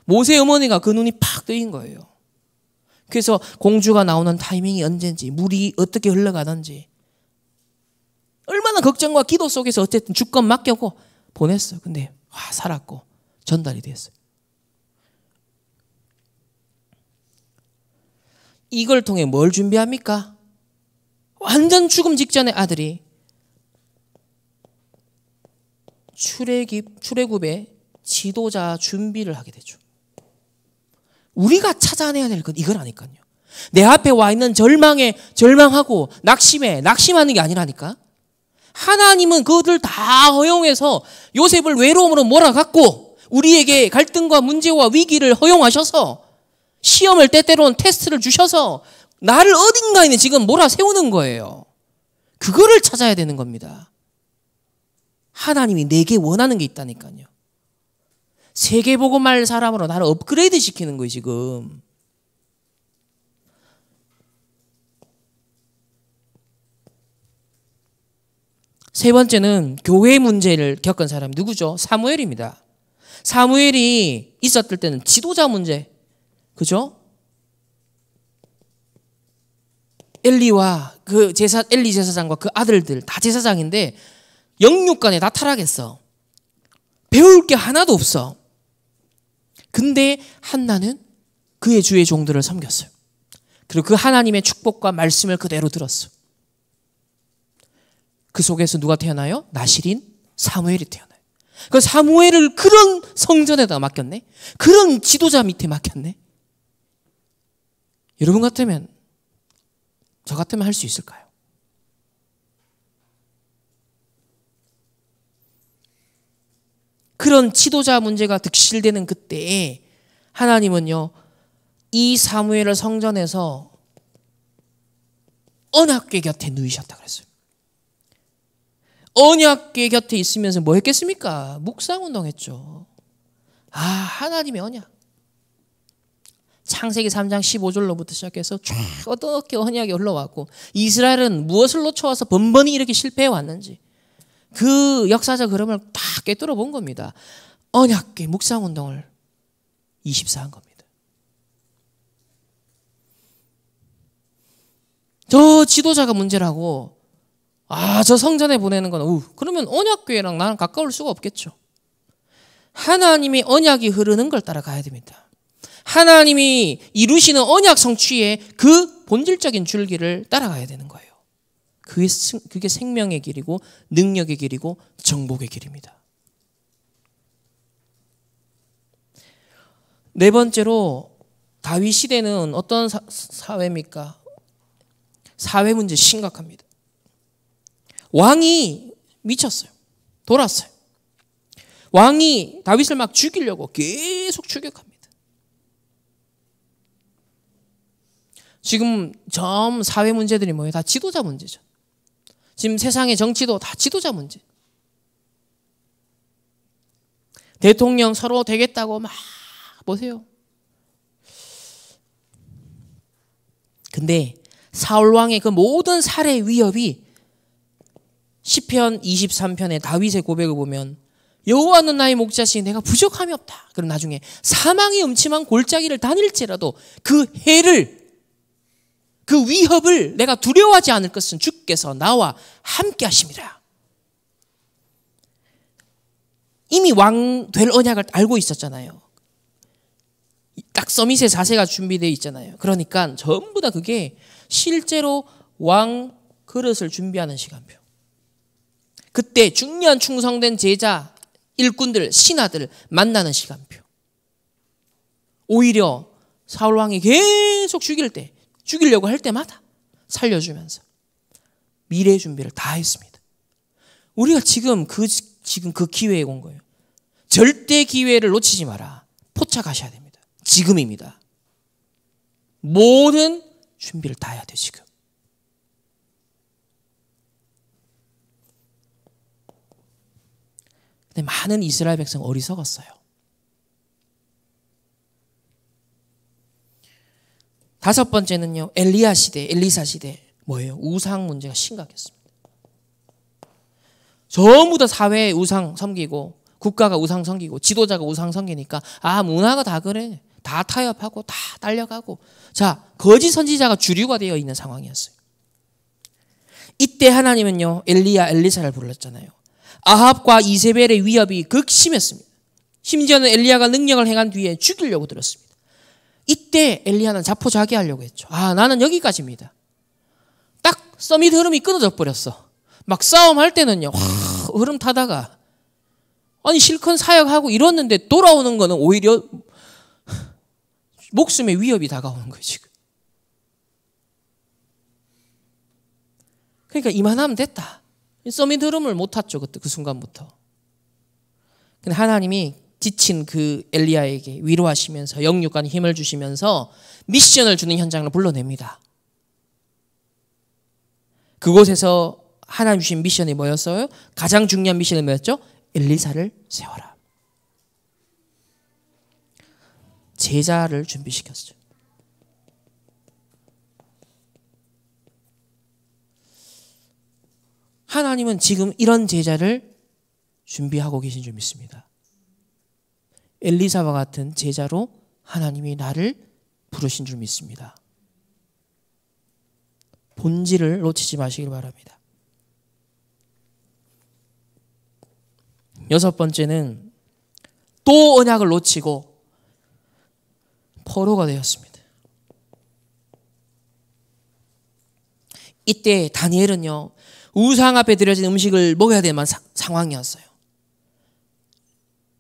모세 어머니가 그 눈이 팍 뜨인 거예요. 그래서 공주가 나오는 타이밍이 언제인지 물이 어떻게 흘러가는지 얼마나 걱정과 기도 속에서 어쨌든 주권 맡겨고 보냈어요. 근데 살았고 전달이 됐어요. 이걸 통해 뭘 준비합니까? 완전 죽음 직전의 아들이 출애굽의 지도자 준비를 하게 되죠. 우리가 찾아내야 될 건 이거라니까요. 내 앞에 와 있는 절망하고 낙심하는 게 아니라니까. 하나님은 그것을 다 허용해서 요셉을 외로움으로 몰아갔고 우리에게 갈등과 문제와 위기를 허용하셔서 시험을 때때로는 테스트를 주셔서 나를 어딘가에 지금 몰아세우는 거예요. 그거를 찾아야 되는 겁니다. 하나님이 내게 원하는 게 있다니까요. 세계복음할 사람으로 나를 업그레이드 시키는 거예요, 지금. 세 번째는 교회 문제를 겪은 사람이 누구죠? 사무엘입니다. 사무엘이 있었을 때는 지도자 문제, 그죠? 엘리와 엘리 제사장과 그 아들들 다 제사장인데 영육간에 다 타락했어. 배울 게 하나도 없어. 근데 한나는 그의 주의 종들을 섬겼어요. 그리고 그 하나님의 축복과 말씀을 그대로 들었어. 그 속에서 누가 태어나요? 나실인 사무엘이 태어나요. 그 사무엘을 그런 성전에다 맡겼네. 그런 지도자 밑에 맡겼네. 여러분 같으면, 저 같으면 할 수 있을까요? 그런 지도자 문제가 득실되는 그때에 하나님은요, 이 사무엘을 성전에서 언약궤 곁에 누이셨다 그랬어요. 언약궤 곁에 있으면서 뭐 했겠습니까? 묵상운동했죠. 아, 하나님의 언약. 창세기 3장 15절로부터 시작해서 쫙 어떻게 언약이 올라왔고 이스라엘은 무엇을 놓쳐와서 번번이 이렇게 실패해 왔는지 그 역사적 흐름을 다 꿰뚫어 본 겁니다. 언약궤 묵상운동을 24한 겁니다. 저 지도자가 문제라고 저 성전에 보내는 건 그러면 언약궤랑 나는 가까울 수가 없겠죠. 하나님의 언약이 흐르는 걸 따라가야 됩니다. 하나님이 이루시는 언약 성취의 그 본질적인 줄기를 따라가야 되는 거예요. 그게 생명의 길이고 능력의 길이고 정복의 길입니다. 네 번째로 다윗 시대는 어떤 사회입니까? 사회 문제 심각합니다. 왕이 미쳤어요. 돌았어요. 왕이 다윗을 막 죽이려고 계속 추격합니다. 지금 전 사회 문제들이 뭐예요? 다 지도자 문제죠. 지금 세상의 정치도 다 지도자 문제. 대통령 서로 되겠다고 막 보세요. 근데 사울 왕의 그 모든 살해 위협이 시편 23편의 다윗의 고백을 보면 여호와는 나의 목자시니 내가 부족함이 없다. 그럼 나중에 사망이 음침한 골짜기를 다닐지라도 그 해를 그 위협을 내가 두려워하지 않을 것은 주께서 나와 함께 하심이라. 이미 왕 될 언약을 알고 있었잖아요. 딱 서밋의 자세가 준비되어 있잖아요. 그러니까 전부 다 그게 실제로 왕 그릇을 준비하는 시간표. 그때 중요한 충성된 제자, 일꾼들, 신하들 만나는 시간표. 오히려 사울 왕이 계속 죽이려고 할 때마다 살려주면서 미래 준비를 다 했습니다. 우리가 지금 그 기회에 온 거예요. 절대 기회를 놓치지 마라. 포착하셔야 됩니다. 지금입니다. 모든 준비를 다 해야 돼요, 지금. 근데 많은 이스라엘 백성 어리석었어요. 다섯 번째는요, 엘리사 시대 뭐예요? 우상 문제가 심각했습니다. 전부 다 사회에 우상 섬기고 국가가 우상 섬기고 지도자가 우상 섬기니까 문화가 다 그래. 다 타협하고 다 딸려가고 자, 거짓 선지자가 주류가 되어 있는 상황이었어요. 이때 하나님은요, 엘리사를 불렀잖아요. 아합과 이세벨의 위협이 극심했습니다. 심지어는 엘리야가 능력을 행한 뒤에 죽이려고 들었습니다. 이때 엘리야는 자포자기하려고 했죠. 나는 여기까지입니다. 딱 서밋 흐름이 끊어져 버렸어. 막 싸움할 때는요, 흐름 타다가 실컷 사역하고 이뤘는데 돌아오는 거는 오히려 목숨의 위협이 다가오는 거예요, 지금. 그러니까 이만하면 됐다. 서밋 흐름을 못 탔죠, 그때 그 순간부터. 근데 하나님이 지친 그 엘리야에게 위로하시면서 영육간 힘을 주시면서 미션을 주는 현장을 불러냅니다. 그곳에서 하나님 주신 미션이 뭐였어요? 가장 중요한 미션이 뭐였죠? 엘리사를 세워라. 제자를 준비시켰죠. 하나님은 지금 이런 제자를 준비하고 계신 줄 믿습니다. 엘리사와 같은 제자로 하나님이 나를 부르신 줄 믿습니다. 본질을 놓치지 마시길 바랍니다. 여섯 번째는 또 언약을 놓치고 포로가 되었습니다. 이때 다니엘은요, 우상 앞에 드려진 음식을 먹어야 될 만한 상황이었어요.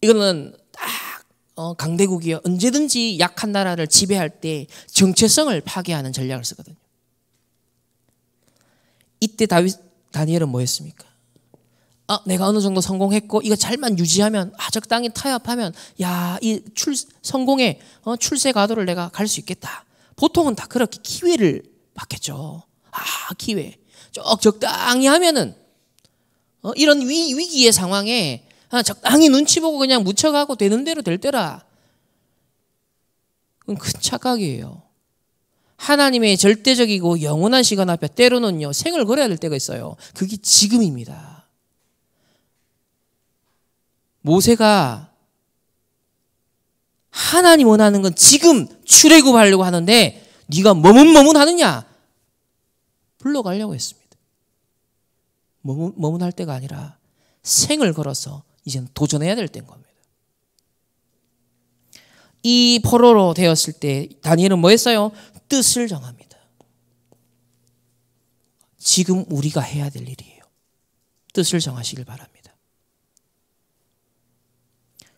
이거는 딱 강대국이요. 언제든지 약한 나라를 지배할 때 정체성을 파괴하는 전략을 쓰거든요. 이때 다니엘은 뭐 했습니까? 내가 어느 정도 성공했고 이거 잘만 유지하면 적당히 타협하면 이 성공의 출세 가도를 내가 갈 수 있겠다. 보통은 다 그렇게 기회를 받겠죠. 기회. 적당히 하면은 이런 위기의 상황에 적당히 눈치 보고 그냥 묻혀가고 되는 대로 될 때라. 그건 큰 착각이에요. 하나님의 절대적이고 영원한 시간 앞에 때로는요 생을 걸어야 될 때가 있어요. 그게 지금입니다. 모세가 하나님 원하는 건 지금 출애굽하려고 하는데 네가 머문머문하느냐? 불러가려고 했습니다. 머문할 때가 아니라 생을 걸어서 이제는 도전해야 될 때인 겁니다. 이 포로로 되었을 때 다니엘은 뭐 했어요? 뜻을 정합니다. 지금 우리가 해야 될 일이에요. 뜻을 정하시길 바랍니다.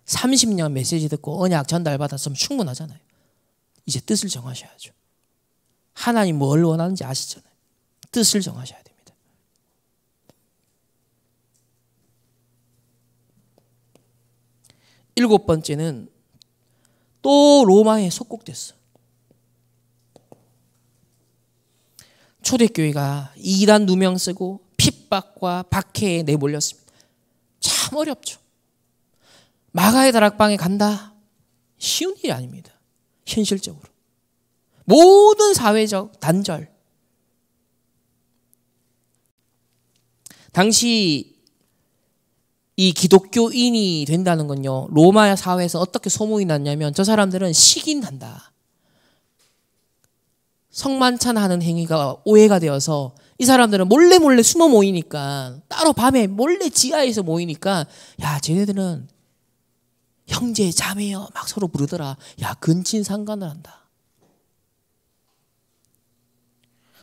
30년 메시지 듣고 언약 전달받았으면 충분하잖아요. 이제 뜻을 정하셔야죠. 하나님 뭘 원하는지 아시잖아요. 뜻을 정하셔야 됩니다. 일곱 번째는 또 로마에 속국됐어. 초대교회가 이단 누명 쓰고 핍박과 박해에 내몰렸습니다. 참 어렵죠. 마가의 다락방에 간다? 쉬운 일이 아닙니다. 현실적으로. 모든 사회적 단절. 당시 이 기독교인이 된다는 건요, 로마 사회에서 어떻게 소문이 났냐면 저 사람들은 시긴한다. 성만찬하는 행위가 오해가 되어서 이 사람들은 몰래 숨어 모이니까, 따로 밤에 몰래 지하에서 모이니까, 쟤네들은 형제 자매여 막 서로 부르더라. 근친상간을 한다.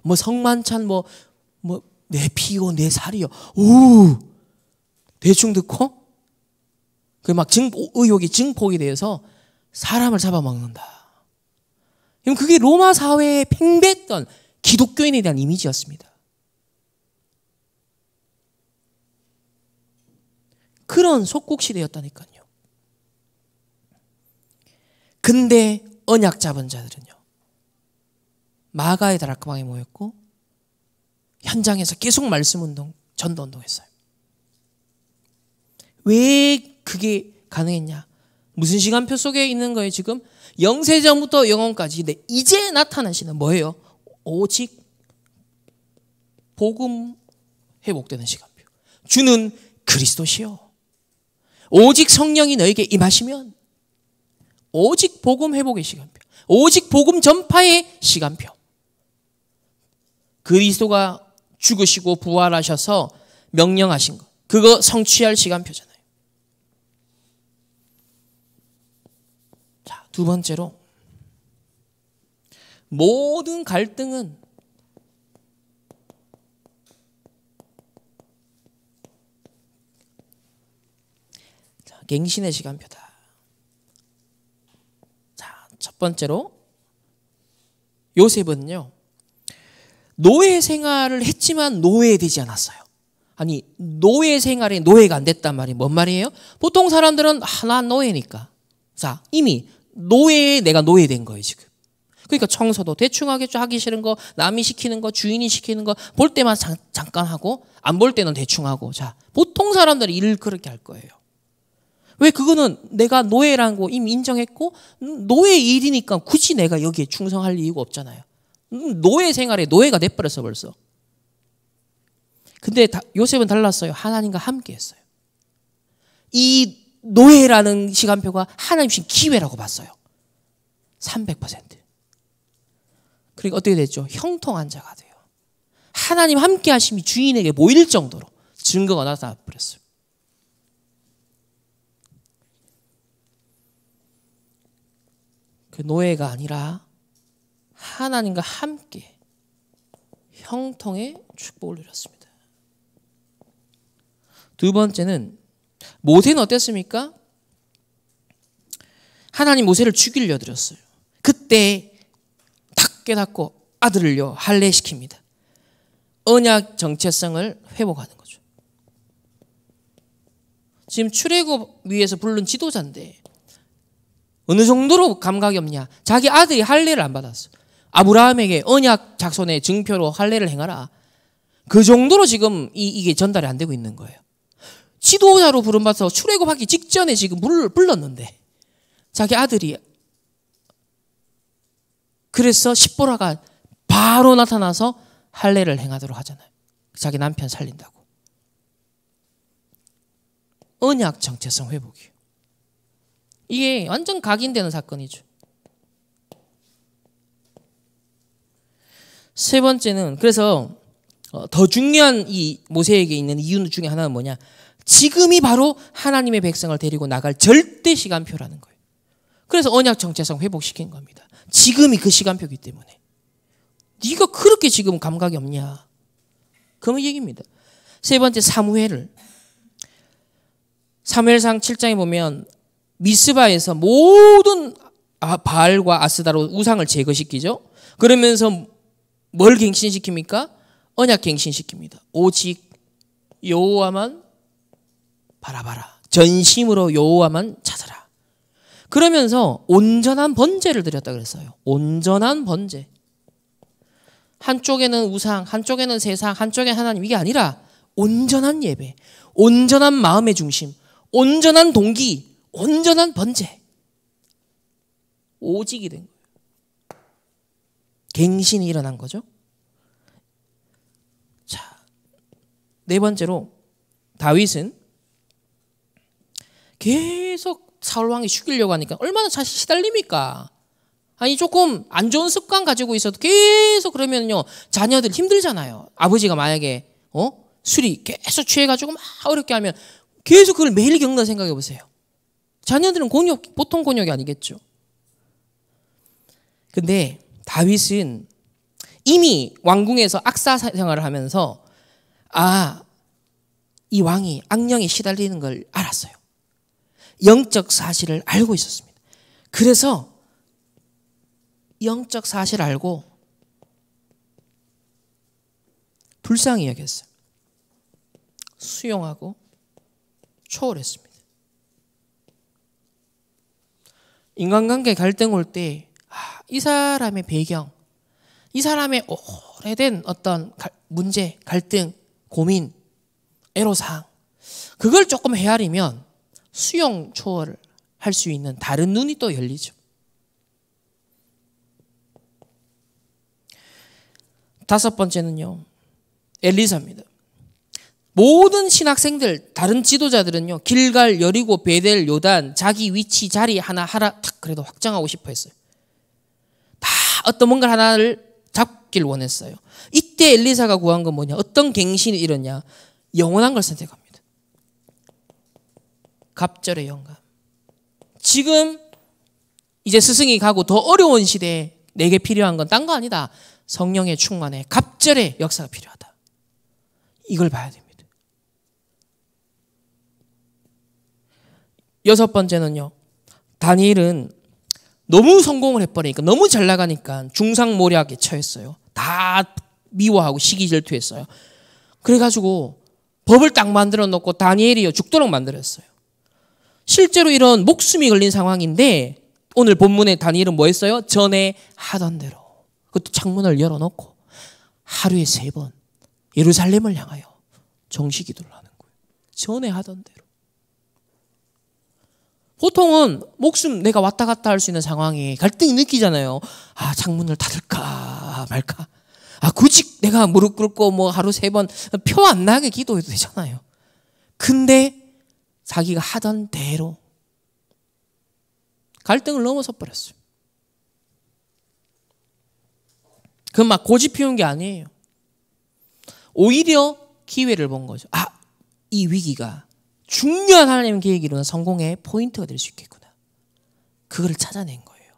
성만찬 내 피고 내 살이요. 대충 듣고 의혹이 증폭이 되어서 사람을 잡아먹는다. 그럼 그게 로마 사회에 팽배했던 기독교인에 대한 이미지였습니다. 그런 속국 시대였다니까요. 근데 언약 잡은 자들은요, 마가의 다락방에 모였고 현장에서 계속 말씀 운동, 전도 운동했어요. 왜 그게 가능했냐? 무슨 시간표 속에 있는 거예요? 지금 영세전부터 영원까지. 근데 이제 나타난 시는 뭐예요? 오직 복음 회복되는 시간표. 주는 그리스도시요. 오직 성령이 너에게 임하시면 오직 복음 회복의 시간표. 오직 복음 전파의 시간표. 그리스도가 죽으시고 부활하셔서 명령하신 것. 그거 성취할 시간표잖아요. 자, 두 번째로 모든 갈등은 갱신의 시간표다. 자, 첫 번째로 요셉은요, 노예 생활을 했지만 노예되지 않았어요. 아니, 노예 생활에 노예가 안 됐단 말이 뭔 말이에요? 보통 사람들은 난 노예니까. 자, 이미 내가 노예된 거예요, 지금. 그러니까 청소도 대충 하겠죠. 하기 싫은 거, 남이 시키는 거, 주인이 시키는 거 볼 때만 잠깐 하고 안 볼 때는 대충 하고. 자, 보통 사람들이 일을 그렇게 할 거예요. 왜? 그거는 내가 노예라는 거 이미 인정했고 노예 일이니까 굳이 내가 여기에 충성할 이유가 없잖아요. 노예 생활에 노예가 돼버렸어 벌써. 근데 요셉은 달랐어요. 하나님과 함께 했어요. 이 노예라는 시간표가 하나님 주신 기회라고 봤어요. 300%. 그러니까 어떻게 됐죠? 형통한 자가 돼요. 하나님 함께 하심이 주인에게 보일 정도로 증거가 나타나버렸어요. 그 노예가 아니라 하나님과 함께 형통의 축복을 누렸습니다. 두 번째는 모세는 어땠습니까? 하나님 모세를 죽이려 들었어요. 그때 탁 깨닫고 아들을요 할례시킵니다. 언약 정체성을 회복하는 거죠. 지금 출애굽 위에서 부른 지도자인데 어느 정도로 감각이 없냐. 자기 아들이 할례를 안 받았어. 아브라함에게 언약 작손의 증표로 할례를 행하라. 그 정도로 지금 이게 전달이 안 되고 있는 거예요. 지도자로 부름받아서 출애굽하기 직전에 지금 불렀는데 자기 아들이, 그래서 십보라가 바로 나타나서 할례를 행하도록 하잖아요. 자기 남편 살린다고. 언약 정체성 회복이에요. 이게 완전 각인되는 사건이죠. 세 번째는, 그래서 더 중요한 이 모세에게 있는 이유 중에 하나는 뭐냐? 지금이 바로 하나님의 백성을 데리고 나갈 절대 시간표라는 거예요. 그래서 언약 정체성 회복시킨 겁니다. 지금이 그 시간표이기 때문에. 네가 그렇게 지금 감각이 없냐? 그런 얘기입니다. 세 번째, 사무엘상 7장에 보면 미스바에서 모든 바알과 아스다로 우상을 제거시키죠. 그러면서 뭘 갱신시킵니까? 언약 갱신시킵니다. 오직 여호와만 바라봐라. 전심으로 여호와만 찾아라. 그러면서 온전한 번제를 드렸다 그랬어요. 온전한 번제. 한쪽에는 우상, 한쪽에는 세상, 한쪽에 하나님, 이게 아니라 온전한 예배, 온전한 마음의 중심, 온전한 동기, 온전한 번제. 오직이 된 거예요. 갱신이 일어난 거죠. 자, 네 번째로 다윗은 계속 사울 왕이 죽이려고 하니까 얼마나 자식 시달립니까? 아니 조금 안 좋은 습관 가지고 있어도 계속 그러면요 자녀들 힘들잖아요. 아버지가 만약에 술이 계속 취해가지고 막 어렵게 하면 계속 그걸 매일 겪는 생각해 보세요. 자녀들은 보통 곤욕이 아니겠죠. 근데 다윗은 이미 왕궁에서 악사 생활을 하면서 이 왕이 악령에 시달리는 걸 알았어요. 영적 사실을 알고 있었습니다. 그래서 영적 사실을 알고 불쌍히 여겼어요. 수용하고 초월했습니다. 인간관계 갈등 올 때 이 사람의 배경, 이 사람의 오래된 어떤 문제, 갈등, 고민, 애로사항, 그걸 조금 헤아리면 수용 초월을 할 수 있는 다른 눈이 또 열리죠. 다섯 번째는요, 엘리사입니다. 모든 신학생들, 다른 지도자들은요, 길갈, 여리고, 베델, 요단, 자기 위치, 자리 하나 탁 그래도 확정하고 싶어 했어요. 다 어떤 뭔가 하나를 잡길 원했어요. 이때 엘리사가 구한 건 뭐냐? 어떤 갱신이 일어냐? 영원한 걸 선택합니다. 갑절의 영감. 지금 이제 스승이 가고 더 어려운 시대에 내게 필요한 건 딴 거 아니다. 성령의 충만에 갑절의 역사가 필요하다. 이걸 봐야 됩니다. 여섯 번째는요, 다니엘은 너무 성공을 해버리니까, 너무 잘 나가니까 중상모략에 처했어요. 다 미워하고 시기 질투했어요. 그래가지고 법을 딱 만들어 놓고 다니엘이요 죽도록 만들었어요. 실제로 이런 목숨이 걸린 상황인데 오늘 본문에 다니엘은 뭐 했어요? 전에 하던 대로 그것도 창문을 열어놓고 하루에 3번 예루살렘을 향하여 정시기도를 하는 거예요. 전에 하던 대로. 보통은 목숨 내가 왔다 갔다 할 수 있는 상황에 갈등이 느끼잖아요. 창문을 닫을까 말까. 굳이 내가 무릎 꿇고 뭐 하루 3번 표 안 나게 기도해도 되잖아요. 근데 자기가 하던 대로 갈등을 넘어서 버렸어요. 그건 막 고집 피운 게 아니에요. 오히려 기회를 본 거죠. 이 위기가 중요한 하나님 계획이 이루는 성공의 포인트가 될 수 있겠구나. 그걸 찾아낸 거예요.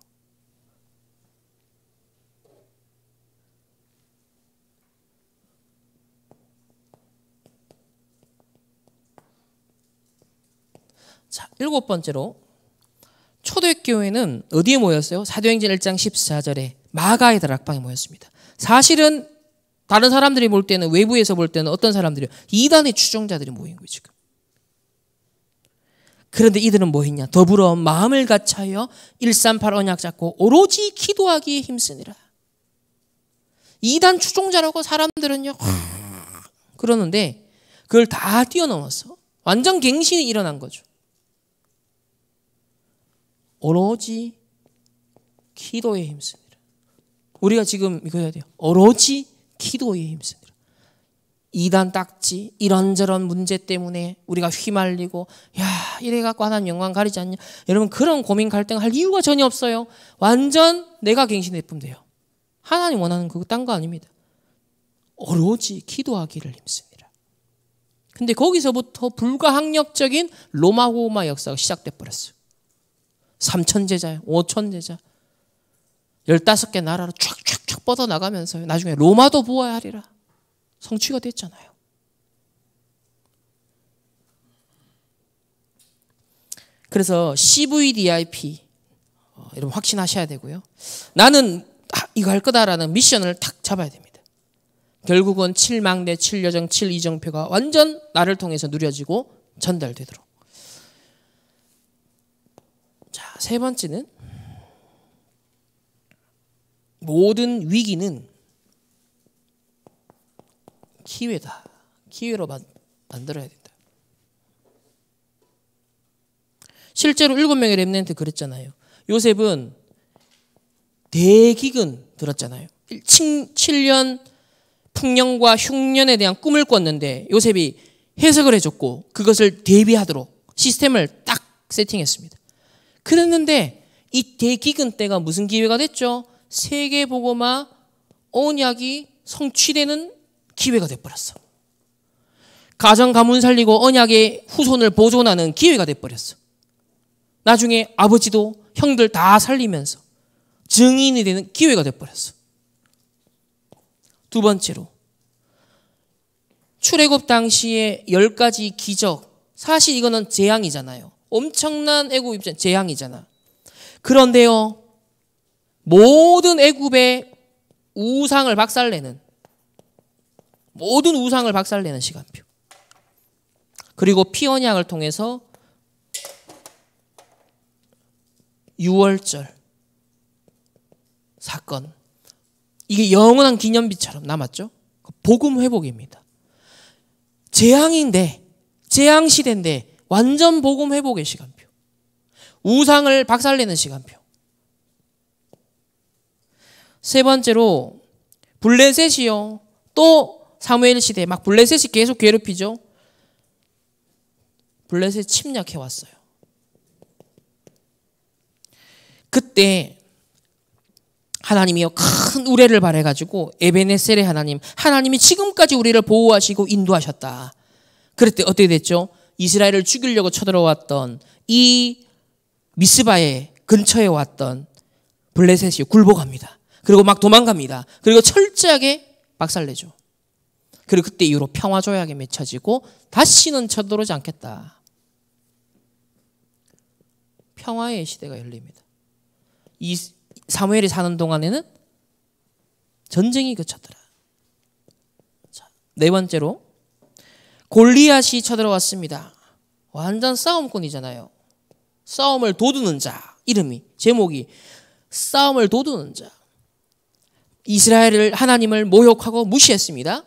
자, 7번째로 초대교회는 어디에 모였어요? 사도행전 1장 14절에 마가의 다락방에 모였습니다. 사실은 다른 사람들이 볼 때는, 외부에서 볼 때는 어떤 사람들이요? 이단의 추종자들이 모인 거예요, 지금. 그런데 이들은 뭐 했냐? 더불어 마음을 같이하여 138 언약 잡고 오로지 기도하기에 힘쓰니라. 이단 추종자라고 사람들은요 그러는데 그걸 다 뛰어넘어서 완전 갱신이 일어난 거죠. 오로지 기도에 힘쓰니라. 우리가 지금 이거 해야 돼요. 오로지 기도에 힘쓰니라. 이단 딱지 이런저런 문제 때문에 우리가 휘말리고 야 이래갖고 하나님 영광 가리지 않냐. 여러분 그런 고민 갈등할 이유가 전혀 없어요. 완전 내가 갱신해보면 돼요. 하나님 원하는 그거 딴 거 아닙니다. 오로지 기도하기를 힘쓰니라. 근데 거기서부터 불가항력적인 로마고마 역사가 시작돼 버렸어요. 3천 제자요, 5천 제자, 15개 나라로 쫙쫙쫙 뻗어나가면서 나중에 로마도 부어야 하리라. 성취가 됐잖아요. 그래서 CVDIP 여러분 확신하셔야 되고요. 나는 이거 할 거다라는 미션을 탁 잡아야 됩니다. 결국은 7망대, 7여정, 7이정표가 완전 나를 통해서 누려지고 전달되도록. 자, 세 번째는 모든 위기는 기회다. 기회로 만들어야 된다. 실제로 7명의 렘넌트 그랬잖아요. 요셉은 대기근 들었잖아요. 7년 풍년과 흉년에 대한 꿈을 꿨는데 요셉이 해석을 해줬고 그것을 대비하도록 시스템을 딱 세팅했습니다. 그랬는데 이 대기근 때가 무슨 기회가 됐죠? 세계복음화 언약이 성취되는 기회가 돼버렸어. 가정 가문 살리고 언약의 후손을 보존하는 기회가 돼버렸어. 나중에 아버지도 형들 다 살리면서 증인이 되는 기회가 돼버렸어. 두 번째로 출애굽 당시에 10가지 기적, 사실 이거는 재앙이잖아요. 엄청난 애굽 입장 재앙이잖아. 그런데요 모든 애굽의 우상을 박살내는, 모든 우상을 박살내는 시간표, 그리고 피 언약을 통해서 6월절 사건, 이게 영원한 기념비처럼 남았죠. 복음 회복입니다. 재앙인데, 재앙 시대인데 완전 복음 회복의 시간표, 우상을 박살내는 시간표. 세 번째로 블레셋이요, 또 사무엘 시대 막 블레셋이 계속 괴롭히죠. 블레셋 침략해 왔어요. 그때 하나님이요 큰 우레를 발해가지고 에베네셀의 하나님, 하나님이 지금까지 우리를 보호하시고 인도하셨다. 그랬더니 어떻게 됐죠? 이스라엘을 죽이려고 쳐들어왔던 이 미스바의 근처에 왔던 블레셋이 굴복합니다. 그리고 막 도망갑니다. 그리고 철저하게 박살내죠. 그리고 그때 이후로 평화조약에 맺혀지고 다시는 쳐들어오지 않겠다. 평화의 시대가 열립니다. 이 사무엘이 사는 동안에는 전쟁이 그쳤더라. 자, 네 번째로 골리앗이 쳐들어왔습니다. 완전 싸움꾼이잖아요. 싸움을 도두는 자, 이름이 제목이 싸움을 도두는 자. 이스라엘을 하나님을 모욕하고 무시했습니다.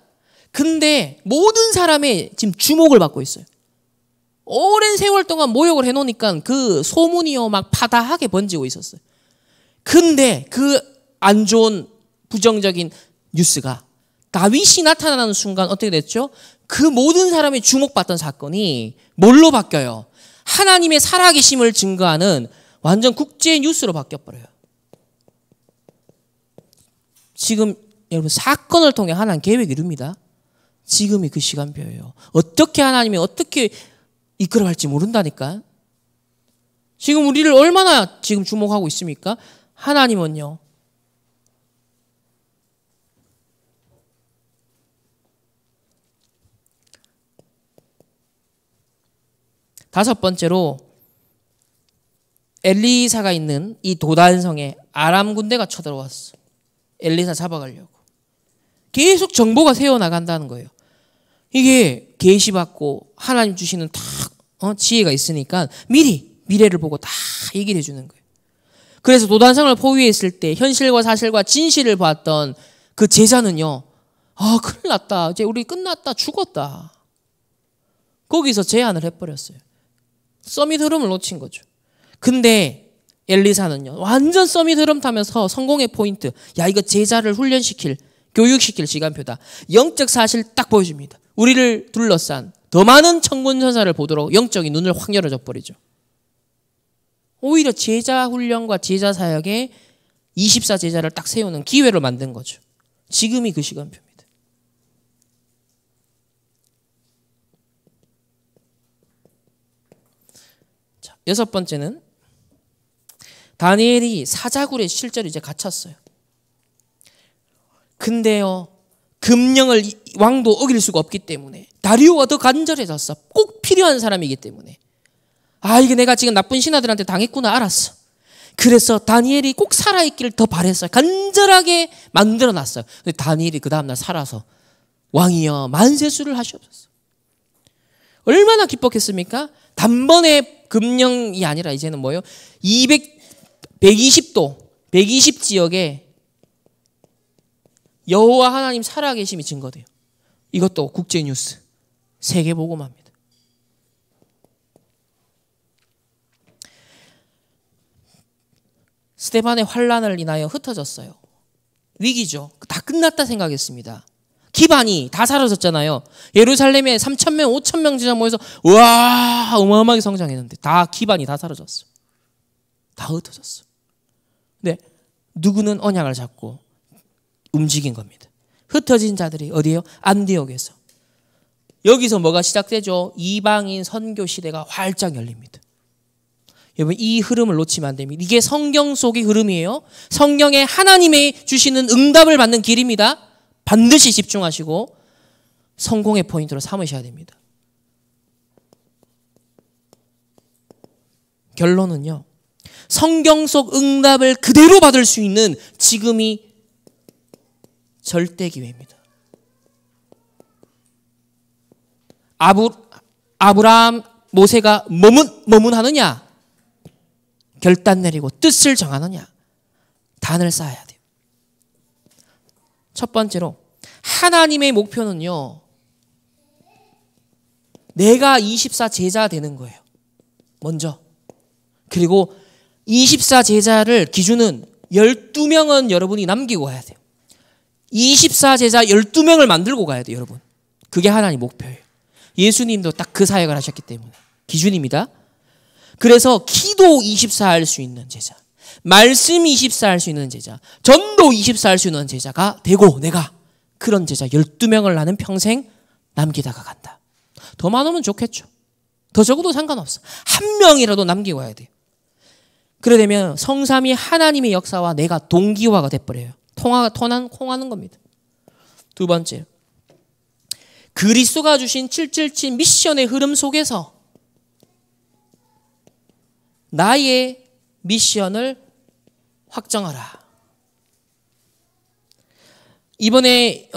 근데 모든 사람의 지금 주목을 받고 있어요. 오랜 세월 동안 모욕을 해놓으니까 그 소문이요 막 파다하게 번지고 있었어요. 근데 그 안 좋은 부정적인 뉴스가 다윗이 나타나는 순간 어떻게 됐죠? 그 모든 사람이 주목받던 사건이 뭘로 바뀌어요? 하나님의 살아계심을 증거하는 완전 국제 뉴스로 바뀌어버려요. 지금 여러분 사건을 통해 하나님 계획 이룹니다. 지금이 그 시간표예요. 어떻게 하나님이 어떻게 이끌어갈지 모른다니까. 지금 우리를 얼마나 지금 주목하고 있습니까? 하나님은요 다섯 번째로 엘리사가 있는 이 도단성에 아람 군대가 쳐들어왔어. 엘리사 잡아가려고. 계속 정보가 새어나간다는 거예요. 이게 계시받고 하나님 주시는 딱 지혜가 있으니까 미리 미래를 보고 다 얘기를 해주는 거예요. 그래서 도단성을 포위했을 때 현실과 사실과 진실을 봤던 그 제자는요. 큰일 났다. 이제 우리 끝났다. 죽었다. 거기서 제안을 해버렸어요. 서밋 흐름을 놓친 거죠. 근데 엘리사는요. 완전 서밋 흐름 타면서 성공의 포인트. 야, 이거 제자를 훈련시킬, 교육시킬 시간표다. 영적 사실 딱 보여줍니다. 우리를 둘러싼 더 많은 천군천사를 보도록 영적인 눈을 확 열어줘 버리죠. 오히려 제자 훈련과 제자 사역에 24 제자를 딱 세우는 기회를 만든 거죠. 지금이 그 시간표입니다. 자, 6번째는 다니엘이 사자굴에 실제로 이제 갇혔어요. 근데요, 금령을 왕도 어길 수가 없기 때문에 다리오가 더 간절해졌어. 꼭 필요한 사람이기 때문에. 이게 내가 지금 나쁜 신하들한테 당했구나 알았어. 그래서 다니엘이 꼭 살아있기를 더 바랬어요. 간절하게 만들어놨어요. 근데 다니엘이 그 다음날 살아서 왕이여 만세수를 하시옵소서. 얼마나 기뻤겠습니까? 단번에 금령이 아니라 이제는 뭐예요? 120도, 120 지역에 여호와 하나님 살아계심이 증거돼요. 이것도 국제뉴스, 세계보고마입니다. 스데반의 환란을 인하여 흩어졌어요. 위기죠. 다 끝났다 생각했습니다. 기반이 다 사라졌잖아요. 예루살렘에 3,000명, 5,000명 제자 모여서 와 어마어마하게 성장했는데 다 기반이 다 사라졌어. 다 흩어졌어. 근데 누구는 언약을 잡고 움직인 겁니다. 흩어진 자들이 어디에요? 안디옥에서. 여기서 뭐가 시작되죠? 이방인 선교 시대가 활짝 열립니다. 여러분 이 흐름을 놓치면 안 됩니다. 이게 성경 속의 흐름이에요. 성경에 하나님의 주시는 응답을 받는 길입니다. 반드시 집중하시고 성공의 포인트로 삼으셔야 됩니다. 결론은요. 성경 속 응답을 그대로 받을 수 있는 지금이 절대 기회입니다. 아브라함, 모세가 머문하느냐? 결단 내리고 뜻을 정하느냐? 단을 쌓아야 돼요. 첫 번째로 하나님의 목표는요. 내가 24 제자 되는 거예요. 먼저. 그리고 24 제자를 기준은 12명은 여러분이 남기고 가야 돼요. 24 제자 12명을 만들고 가야 돼요, 여러분. 그게 하나님 목표예요. 예수님도 딱 그 사역을 하셨기 때문에 기준입니다. 그래서 기도 24 할 수 있는 제자, 말씀 24 할 수 있는 제자, 전도 24 할 수 있는 제자가 되고 내가 그런 제자 12명을 나는 평생 남기다가 간다. 더 많으면 좋겠죠. 더 적어도 상관없어. 한 명이라도 남기고 와야 돼요. 그래 되면 성삼위 하나님의 역사와 내가 동기화가 돼버려요. 통하는 겁니다. 두 번째, 그리스도가 주신 777 미션의 흐름 속에서 나의 미션을 확정하라. 이번에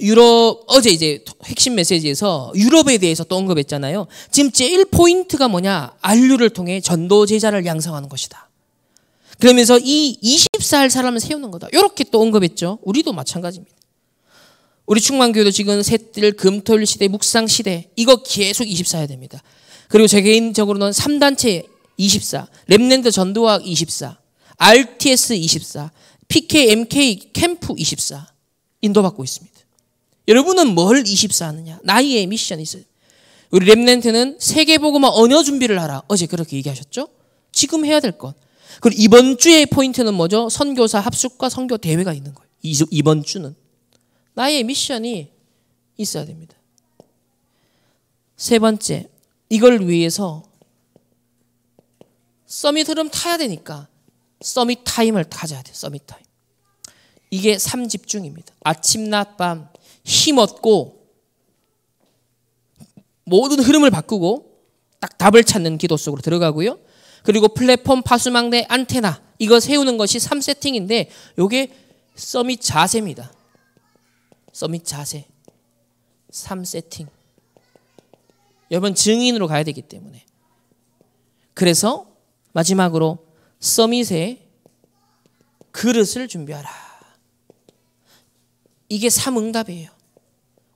유럽 어제 이제 핵심 메시지에서 유럽에 대해서 또 언급했잖아요. 지금 제일 포인트가 뭐냐? 안류를 통해 전도 제자를 양성하는 것이다. 그러면서 이 24살 사람을 세우는 거다. 이렇게 또 언급했죠. 우리도 마찬가지입니다. 우리 충만교회도 지금 셋들 금토일 시대, 묵상 시대 이거 계속 24 해야 됩니다. 그리고 제 개인적으로는 3단체 24, 랩랜드 전도학 24, RTS 24, PK, MK 캠프 24 인도받고 있습니다. 여러분은 뭘 24 하느냐? 나의 미션이 있어요. 우리 랩랜트는 세계복음화 언어 준비를 하라. 어제 그렇게 얘기하셨죠? 지금 해야 될 것. 그리고 이번 주의 포인트는 뭐죠? 선교사 합숙과 선교 대회가 있는 거예요. 이번 주는. 나의 미션이 있어야 됩니다. 세 번째, 이걸 위해서 서밋 흐름 타야 되니까 서밋 타임을 가져야 돼요. 서밋 타임. 이게 3집중입니다. 아침, 낮, 밤 힘없고 모든 흐름을 바꾸고 딱 답을 찾는 기도 속으로 들어가고요. 그리고 플랫폼, 파수망대, 안테나 이거 세우는 것이 3세팅인데 요게 서밋 자세입니다. 서밋 자세 3세팅. 여러분 증인으로 가야 되기 때문에. 그래서 마지막으로 서밋의 그릇을 준비하라. 이게 3응답이에요.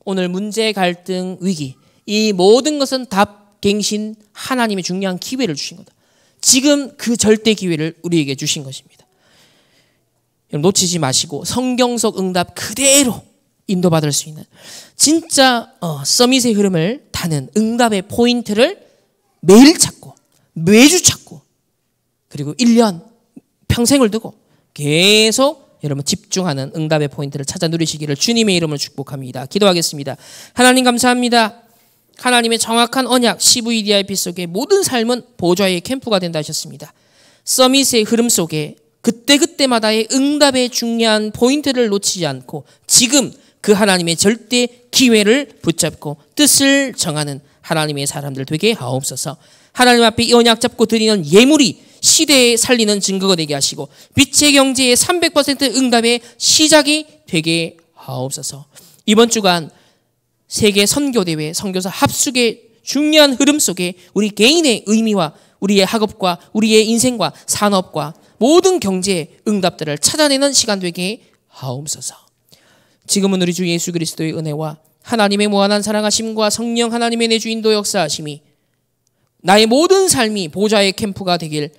오늘 문제, 갈등, 위기 이 모든 것은 답, 갱신, 하나님의 중요한 기회를 주신 거다. 지금 그 절대 기회를 우리에게 주신 것입니다. 여러분 놓치지 마시고 성경 속 응답 그대로 인도받을 수 있는 진짜 서밋의 흐름을 타는 응답의 포인트를 매일 찾고 매주 찾고 그리고 1년 평생을 두고 계속 여러분 집중하는 응답의 포인트를 찾아 누리시기를 주님의 이름으로 축복합니다. 기도하겠습니다. 하나님 감사합니다. 하나님의 정확한 언약 CVDIP 속에 모든 삶은 보좌의 캠프가 된다 하셨습니다. 서밋의 흐름 속에 그때그때마다의 응답의 중요한 포인트를 놓치지 않고 지금 그 하나님의 절대 기회를 붙잡고 뜻을 정하는 하나님의 사람들 되게 하옵소서. 하나님 앞에 이 언약 잡고 드리는 예물이 시대에 살리는 증거가 되게 하시고 빛의 경제의 300% 응답의 시작이 되게 하옵소서. 이번 주간 세계 선교대회 선교사 합숙의 중요한 흐름 속에 우리 개인의 의미와 우리의 학업과 우리의 인생과 산업과 모든 경제의 응답들을 찾아내는 시간 되게 하옵소서. 지금은 우리 주 예수 그리스도의 은혜와 하나님의 무한한 사랑하심과 성령 하나님의 내주 인도 역사하심이 나의 모든 삶이 보좌의 캠프가 되길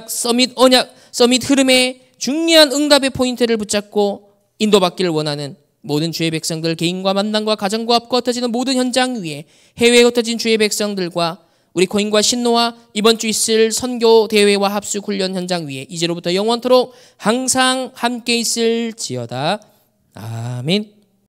서밋 흐름의 중요한 응답의 포인트를 붙잡고 인도받기를 원하는 모든 주의 백성들 개인과 만남과 가정과 앞과 흩어지는 모든 현장 위에 해외에 흩어진 주의 백성들과 우리 코인과 신노와 이번 주 있을 선교 대회와 합숙 훈련 현장 위에 이제로부터 영원토록 항상 함께 있을지어다. 아멘.